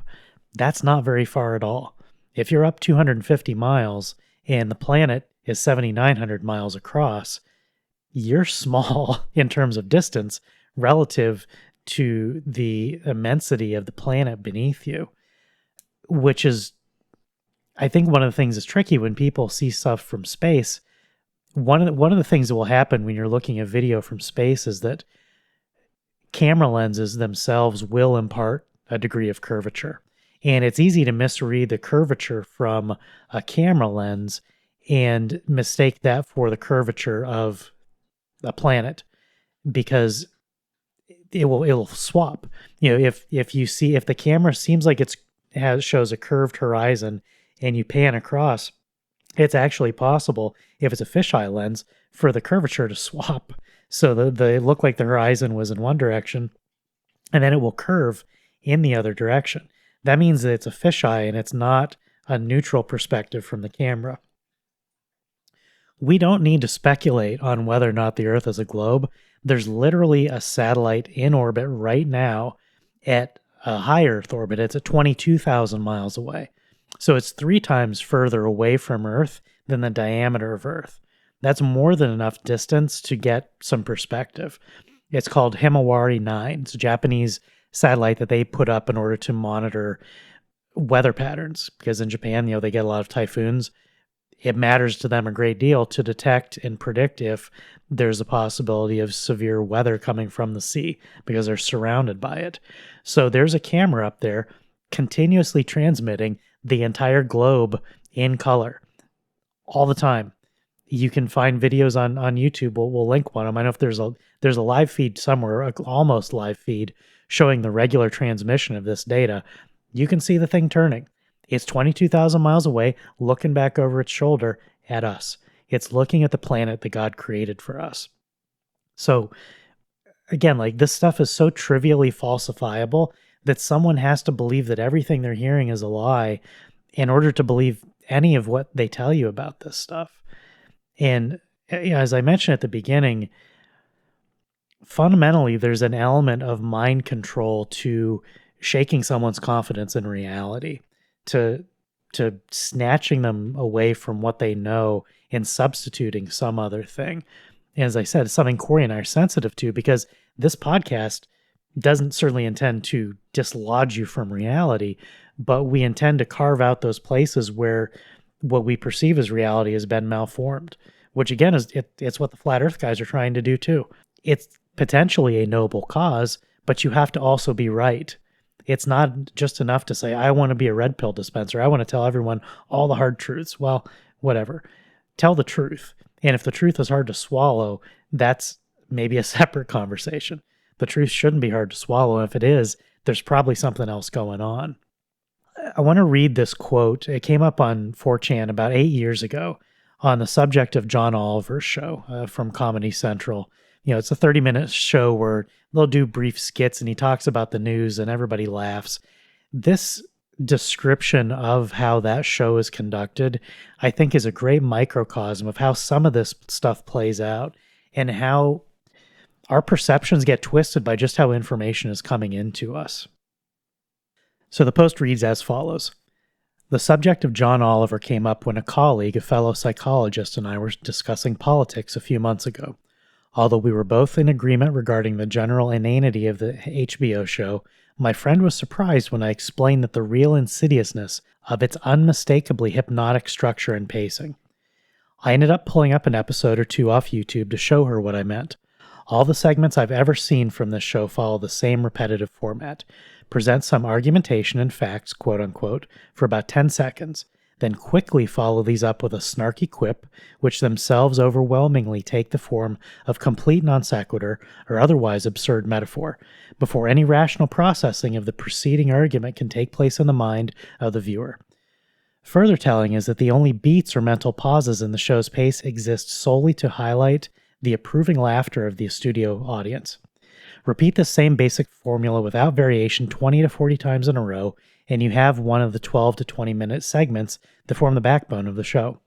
That's not very far at all. If you're up 250 miles and the planet is 7,900 miles across, you're small in terms of distance relative to the immensity of the planet beneath you, which is, I think, one of the things that's tricky when people see stuff from space. One of the things that will happen when you're looking at video from space is that camera lenses themselves will impart a degree of curvature. And it's easy to misread the curvature from a camera lens and mistake that for the curvature of a planet, because it'll swap. If the camera seems like shows a curved horizon and you pan across, it's actually possible, if it's a fisheye lens, for the curvature to swap. So it looked like the horizon was in one direction, and then it will curve in the other direction. That means that it's a fisheye and it's not a neutral perspective from the camera. We don't need to speculate on whether or not the Earth is a globe. There's literally a satellite in orbit right now at a high Earth orbit. It's at 22,000 miles away. So it's 3 times further away from Earth than the diameter of Earth. That's more than enough distance to get some perspective. It's called Himawari 9. It's a Japanese satellite that they put up in order to monitor weather patterns, because in Japan, they get a lot of typhoons. It matters to them a great deal to detect and predict if there's a possibility of severe weather coming from the sea, because they're surrounded by it. So there's a camera up there continuously transmitting the entire globe in color all the time. You can find videos on YouTube. We'll link one of them. I know if there's a live feed somewhere, almost live feed, showing the regular transmission of this data. You can see the thing turning. It's 22,000 miles away, looking back over its shoulder at us. It's looking at the planet that God created for us. So again, this stuff is so trivially falsifiable that someone has to believe that everything they're hearing is a lie in order to believe any of what they tell you about this stuff. And as I mentioned at the beginning, fundamentally, there's an element of mind control to shaking someone's confidence in reality, to snatching them away from what they know and substituting some other thing. And as I said, it's something Corey and I are sensitive to, because this podcast doesn't certainly intend to dislodge you from reality, but we intend to carve out those places where what we perceive as reality has been malformed, which again it's what the flat earth guys are trying to do too. It's potentially a noble cause, but you have to also be right. It's not just enough to say, I want to be a red pill dispenser. I want to tell everyone all the hard truths. Well, whatever. Tell the truth. And if the truth is hard to swallow, that's maybe a separate conversation. The truth shouldn't be hard to swallow. And if it is, there's probably something else going on. I want to read this quote. It came up on 4chan about 8 years ago on the subject of John Oliver's show from Comedy Central. It's a 30-minute show where they'll do brief skits and he talks about the news and everybody laughs. This description of how that show is conducted, I think is a great microcosm of how some of this stuff plays out and how our perceptions get twisted by just how information is coming into us. So the post reads as follows. The subject of John Oliver came up when a colleague, a fellow psychologist, and I were discussing politics a few months ago. Although we were both in agreement regarding the general inanity of the HBO show, my friend was surprised when I explained that the real insidiousness of its unmistakably hypnotic structure and pacing. I ended up pulling up an episode or two off YouTube to show her what I meant. All the segments I've ever seen from this show follow the same repetitive format. Present some argumentation and facts, quote unquote, for about 10 seconds, then quickly follow these up with a snarky quip, which themselves overwhelmingly take the form of complete non sequitur or otherwise absurd metaphor, before any rational processing of the preceding argument can take place in the mind of the viewer. Further telling is that the only beats or mental pauses in the show's pace exist solely to highlight the approving laughter of the studio audience. Repeat the same basic formula without variation 20 to 40 times in a row, and you have one of the 12 to 20 minute segments that form the backbone of the show.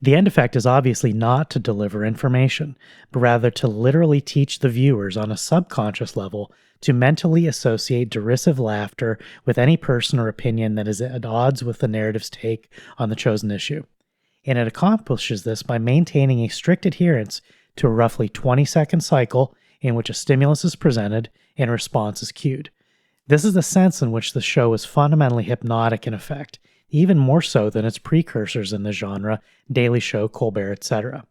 The end effect is obviously not to deliver information, but rather to literally teach the viewers on a subconscious level to mentally associate derisive laughter with any person or opinion that is at odds with the narrative's take on the chosen issue. And it accomplishes this by maintaining a strict adherence to a roughly 20-second cycle in which a stimulus is presented and a response is cued. This is the sense in which the show is fundamentally hypnotic in effect, even more so than its precursors in the genre, Daily Show, Colbert, etc.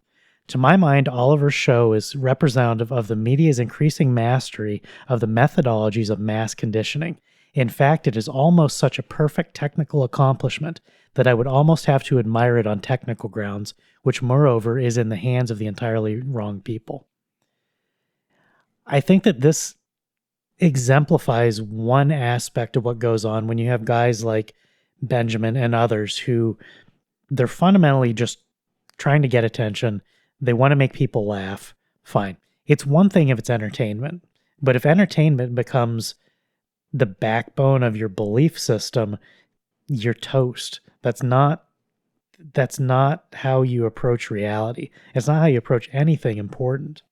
To my mind, Oliver's show is representative of the media's increasing mastery of the methodologies of mass conditioning. In fact, it is almost such a perfect technical accomplishment that I would almost have to admire it on technical grounds, which moreover is in the hands of the entirely wrong people. I think that this exemplifies one aspect of what goes on when you have guys like Benjamin and others who they're fundamentally just trying to get attention. They want to make people laugh. Fine. It's one thing if it's entertainment, but if entertainment becomes the backbone of your belief system, you're toast. That's not how you approach reality. It's not how you approach anything important.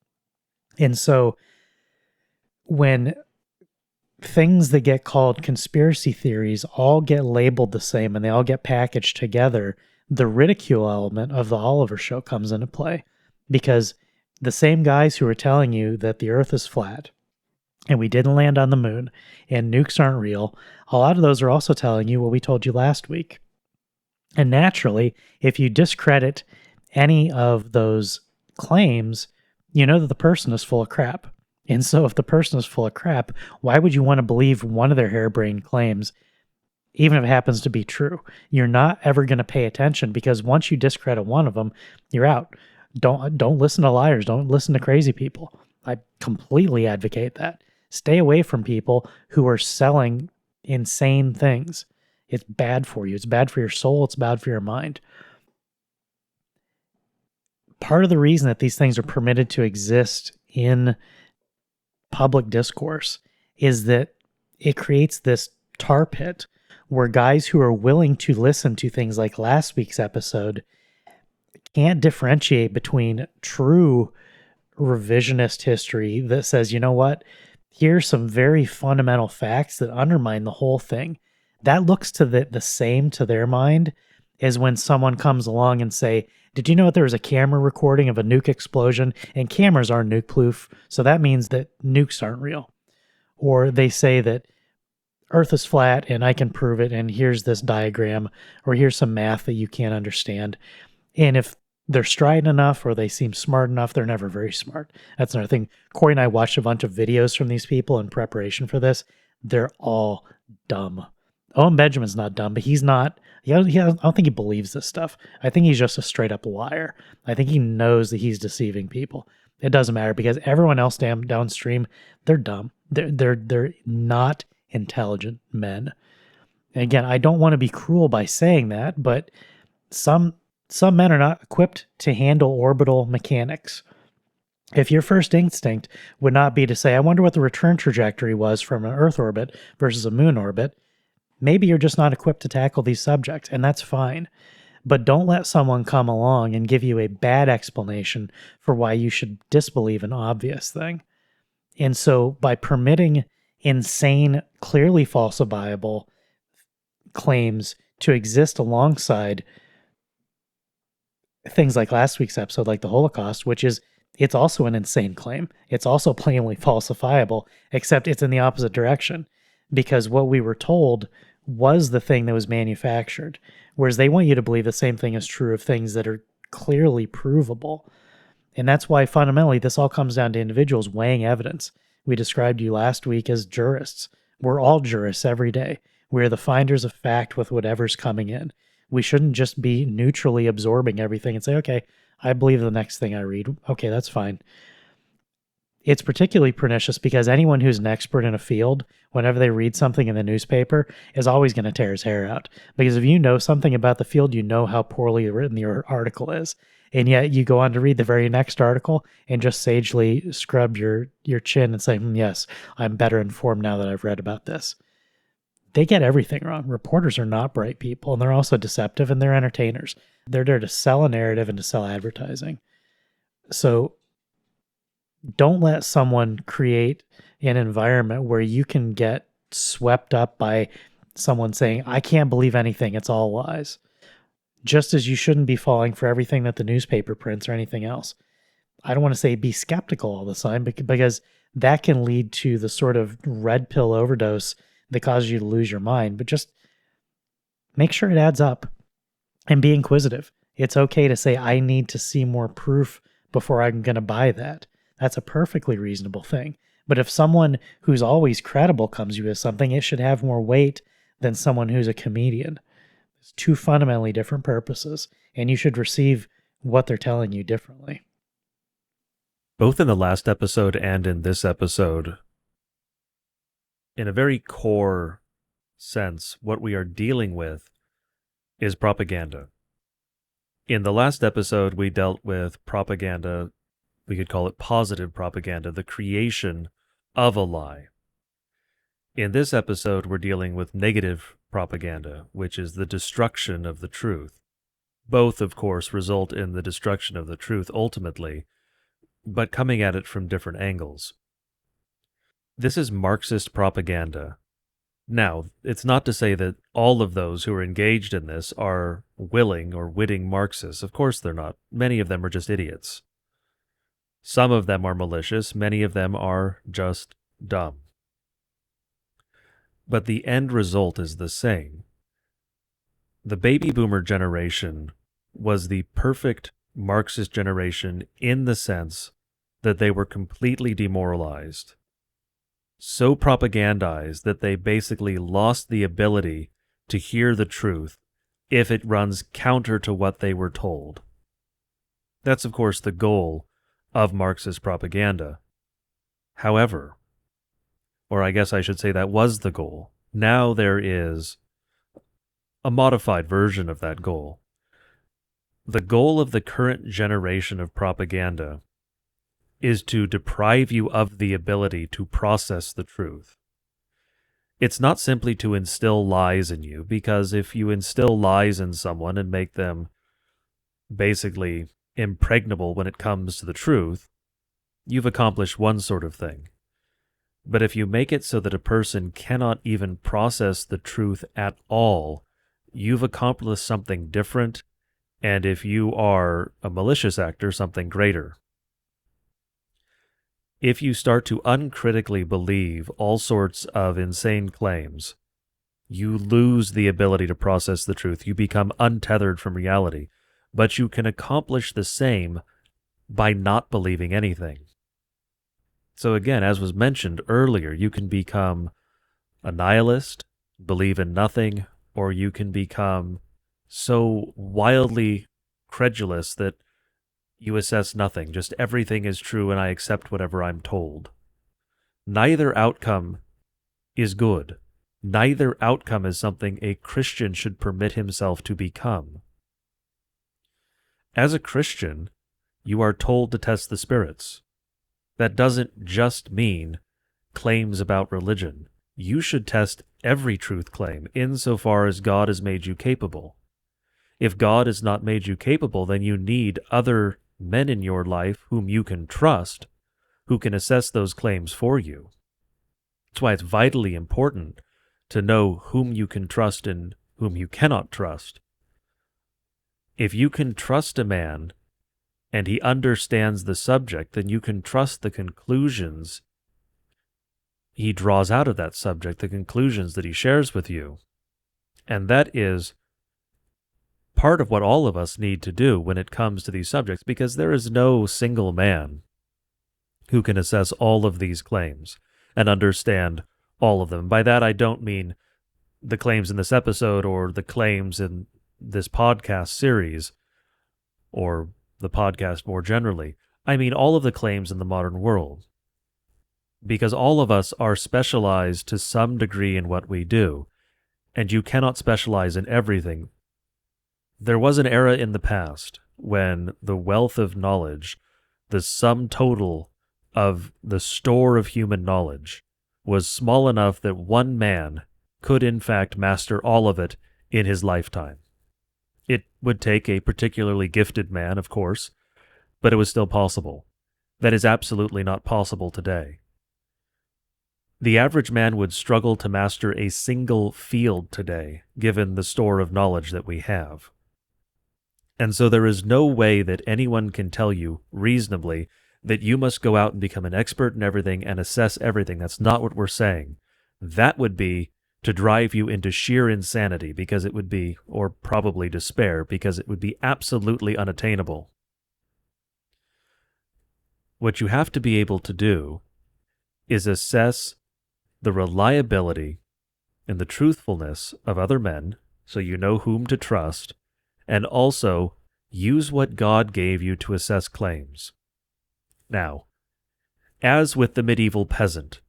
And so when things that get called conspiracy theories all get labeled the same and they all get packaged together, the ridicule element of the Oliver show comes into play, because the same guys who are telling you that the earth is flat and we didn't land on the moon and nukes aren't real, a lot of those are also telling you what we told you last week. And naturally, if you discredit any of those claims, you know that the person is full of crap. And so if the person is full of crap, why would you want to believe one of their harebrained claims, even if it happens to be true? You're not ever going to pay attention, because once you discredit one of them, you're out. Don't listen to liars. Don't listen to crazy people. I completely advocate that. Stay away from people who are selling insane things. It's bad for you. It's bad for your soul. It's bad for your mind. Part of the reason that these things are permitted to exist in public discourse is that it creates this tar pit where guys who are willing to listen to things like last week's episode can't differentiate between true revisionist history that says, you know what, here's some very fundamental facts that undermine the whole thing. That looks to the same to their mind as when someone comes along and say, did you know that there was a camera recording of a nuke explosion, and cameras are nuke proof, so that means that nukes aren't real? Or they say that Earth is flat and I can prove it, and here's this diagram, or here's some math that you can't understand. And if they're strident enough or they seem smart enough, they're never very smart. That's another thing. Corey and I watched a bunch of videos from these people in preparation for this. They're all dumb. Owen Benjamin's not dumb, but he's not. I don't think he believes this stuff. I think he's just a straight up liar. I think he knows that he's deceiving people. It doesn't matter, because everyone else downstream, they're dumb. They're not intelligent men. And again, I don't want to be cruel by saying that, but some men are not equipped to handle orbital mechanics. If your first instinct would not be to say, I wonder what the return trajectory was from an Earth orbit versus a moon orbit, Maybe you're just not equipped to tackle these subjects, and that's fine. But don't let someone come along and give you a bad explanation for why you should disbelieve an obvious thing. And so by permitting insane, clearly falsifiable claims to exist alongside things like last week's episode, like the Holocaust, which is, it's also an insane claim. It's also plainly falsifiable, except it's in the opposite direction, because what we were told was the thing that was manufactured, whereas they want you to believe the same thing is true of things that are clearly provable. And that's why fundamentally this all comes down to individuals weighing evidence. We described you last week as jurists. We're all jurists every day. We're the finders of fact with whatever's coming in. We shouldn't just be neutrally absorbing everything and say, okay, I believe the next thing I read. Okay, that's fine. It's particularly pernicious because anyone who's an expert in a field, whenever they read something in the newspaper, is always going to tear his hair out. Because if you know something about the field, you know how poorly written the article is. And yet you go on to read the very next article and just sagely scrub your chin and say, yes, I'm better informed now that I've read about this. They get everything wrong. Reporters are not bright people, and they're also deceptive, and they're entertainers. They're there to sell a narrative and to sell advertising. So don't let someone create an environment where you can get swept up by someone saying, I can't believe anything, it's all lies. Just as you shouldn't be falling for everything that the newspaper prints or anything else. I don't want to say be skeptical all the time, because that can lead to the sort of red pill overdose that causes you to lose your mind. But just make sure it adds up and be inquisitive. It's okay to say, I need to see more proof before I'm going to buy that. That's a perfectly reasonable thing. But if someone who's always credible comes to you with something, it should have more weight than someone who's a comedian. It's two fundamentally different purposes, and you should receive what they're telling you differently. Both in the last episode and in this episode, in a very core sense, what we are dealing with is propaganda. In the last episode, we dealt with propaganda. We could call it positive propaganda, the creation of a lie. In this episode, we're dealing with negative propaganda, which is the destruction of the truth. Both, of course, result in the destruction of the truth ultimately, but coming at it from different angles. This is Marxist propaganda. Now, it's not to say that all of those who are engaged in this are willing or witting Marxists. Of course they're not. Many of them are just idiots. Some of them are malicious. Many of them are just dumb. But the end result is the same. The baby boomer generation was the perfect Marxist generation in the sense that they were completely demoralized, so propagandized that they basically lost the ability to hear the truth if it runs counter to what they were told. That's, of course, the goal of Marxist propaganda. However, or I guess I should say that was the goal, now there is a modified version of that goal. The goal of the current generation of propaganda is to deprive you of the ability to process the truth. It's not simply to instill lies in you, because if you instill lies in someone and make them basically impregnable when it comes to the truth, you've accomplished one sort of thing. But if you make it so that a person cannot even process the truth at all, you've accomplished something different, and if you are a malicious actor, something greater. If you start to uncritically believe all sorts of insane claims, you lose the ability to process the truth. You become untethered from reality. But you can accomplish the same by not believing anything. So again, as was mentioned earlier, you can become a nihilist, believe in nothing, or you can become so wildly credulous that you assess nothing, just everything is true and I accept whatever I'm told. Neither outcome is good. Neither outcome is something a Christian should permit himself to become. As a Christian, you are told to test the spirits. That doesn't just mean claims about religion. you should test every truth claim insofar as God has made you capable. If God has not made you capable, then you need other men in your life whom you can trust, who can assess those claims for you. That's why it's vitally important to know whom you can trust and whom you cannot trust. If you can trust a man and he understands the subject, then you can trust the conclusions he draws out of that subject, the conclusions that he shares with you. And that is part of what all of us need to do when it comes to these subjects, because there is no single man who can assess all of these claims and understand all of them. By that, I don't mean the claims in this episode or the claims in this podcast series or the podcast more generally. I mean all of the claims in the modern world. Because all of us are specialized to some degree in what we do, and you cannot specialize in everything. There was an era in the past when the wealth of knowledge, the sum total of the store of human knowledge, was small enough that one man could in fact master all of it in his lifetime. It would take a particularly gifted man, of course, but it was still possible. That is absolutely not possible today. The average man would struggle to master a single field today, given the store of knowledge that we have. And so there is no way that anyone can tell you reasonably that you must go out and become an expert in everything and assess everything. That's not what we're saying. That would be to drive you into sheer insanity, because it would be, or probably despair, because it would be absolutely unattainable. What you have to be able to do is assess the reliability and the truthfulness of other men, so you know whom to trust, and also use what God gave you to assess claims. Now, as with the medieval peasant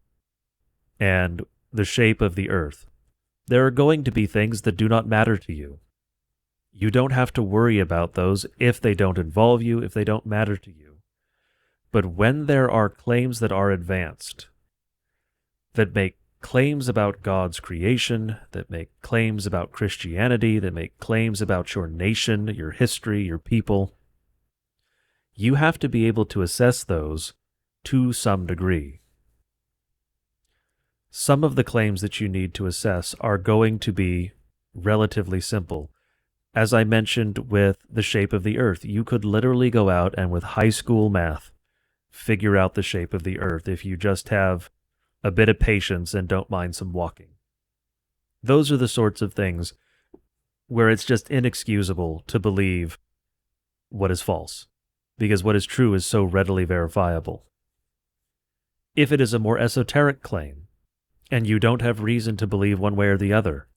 and the shape of the earth, there are going to be things that do not matter to you. You don't have to worry about those if they don't involve you, if they don't matter to you. But when there are claims that are advanced, that make claims about God's creation, that make claims about Christianity, that make claims about your nation, your history, your people, you have to be able to assess those to some degree. Some of the claims that you need to assess are going to be relatively simple. As I mentioned with the shape of the earth, you could literally go out and with high school math figure out the shape of the earth if you just have a bit of patience and don't mind some walking. Those are the sorts of things where it's just inexcusable to believe what is false, because what is true is so readily verifiable. If it is a more esoteric claim, and you don't have reason to believe one way or the other,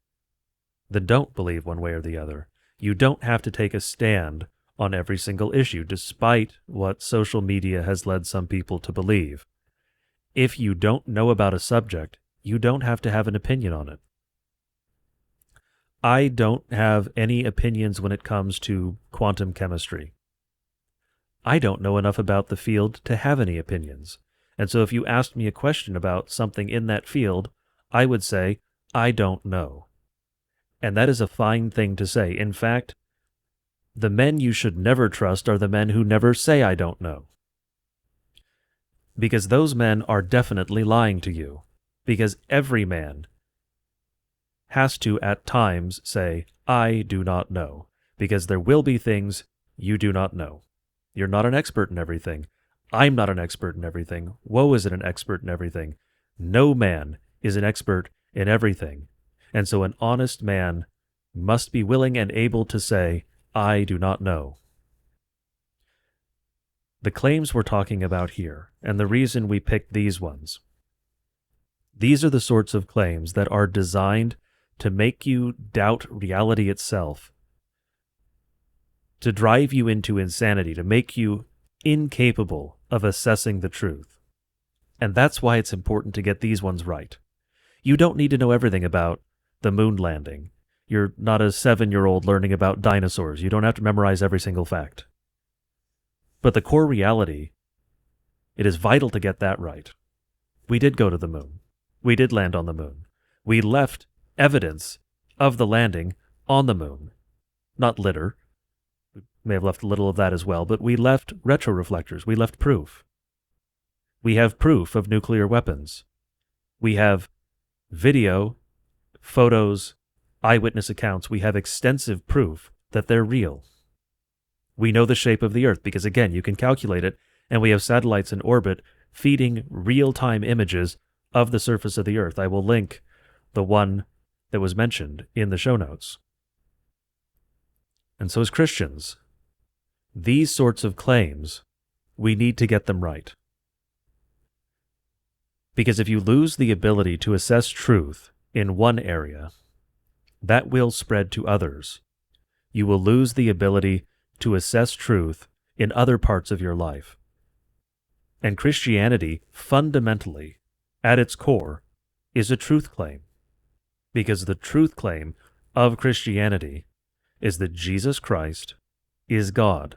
then don't believe one way or the other. You don't have to take a stand on every single issue, despite what social media has led some people to believe. If you don't know about a subject, you don't have to have an opinion on it. I don't have any opinions when it comes to quantum chemistry. I don't know enough about the field to have any opinions. And so if you asked me a question about something in that field, I would say, I don't know. And that is a fine thing to say. In fact, the men you should never trust are the men who never say, I don't know. Because those men are definitely lying to you. Because every man has to, at times, say, I do not know. Because there will be things you do not know. You're not an expert in everything. I'm not an expert in everything. Woe isn't an expert in everything. No man is an expert in everything. And so an honest man must be willing and able to say, I do not know. The claims we're talking about here, and the reason we picked these ones, these are the sorts of claims that are designed to make you doubt reality itself, to drive you into insanity, to make you incapable of assessing the truth. And that's why it's important to get these ones right. You don't need to know everything about the moon landing. You're not a 7-year-old learning about dinosaurs. You don't have to memorize every single fact. But the core reality, it is vital to get that right. We did go to the moon. We did land on the moon. We left evidence of the landing on the moon. Not litter. We may have left a little of that as well, but we left retroreflectors. We left proof. We have proof of nuclear weapons. We have video, photos, eyewitness accounts. We have extensive proof that they're real. We know the shape of the Earth because, again, you can calculate it, and we have satellites in orbit feeding real-time images of the surface of the Earth. I will link the one that was mentioned in the show notes. And so as Christians, these sorts of claims, we need to get them right. Because if you lose the ability to assess truth in one area, that will spread to others. You will lose the ability to assess truth in other parts of your life. And Christianity, fundamentally, at its core, is a truth claim. Because the truth claim of Christianity is that Jesus Christ is God.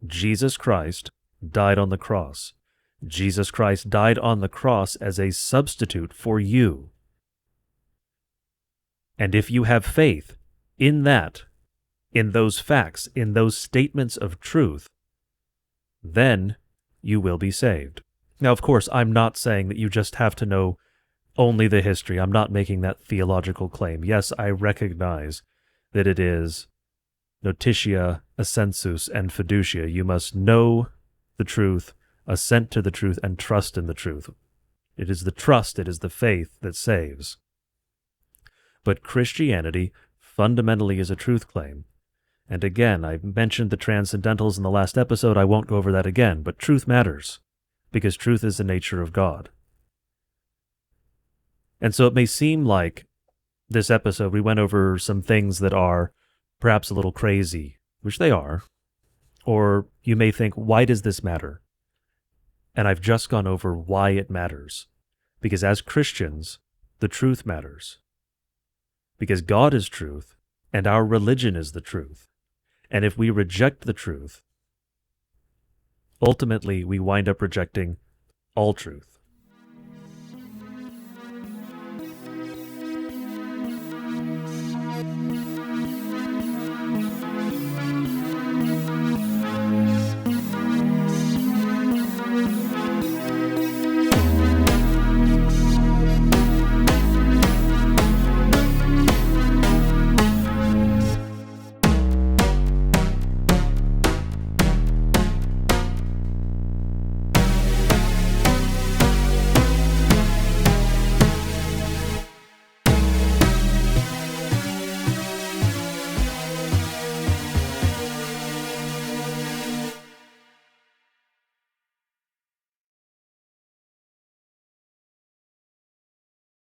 Jesus Christ died on the cross. Jesus Christ died on the cross as a substitute for you. And if you have faith in that, in those facts, in those statements of truth, then you will be saved. Now, of course, I'm not saying that you just have to know only the history. I'm not making that theological claim. Yes, I recognize that it is notitia, assensus, and fiducia. You must know the truth, assent to the truth, and trust in the truth. It is the trust, it is the faith that saves. But Christianity fundamentally is a truth claim. And again, I mentioned the transcendentals in the last episode. I won't go over that again, but truth matters, because truth is the nature of God. And so it may seem like this episode, we went over some things that are perhaps a little crazy, which they are. Or you may think, why does this matter? And I've just gone over why it matters. Because as Christians, the truth matters. Because God is truth, and our religion is the truth. And if we reject the truth, ultimately we wind up rejecting all truth.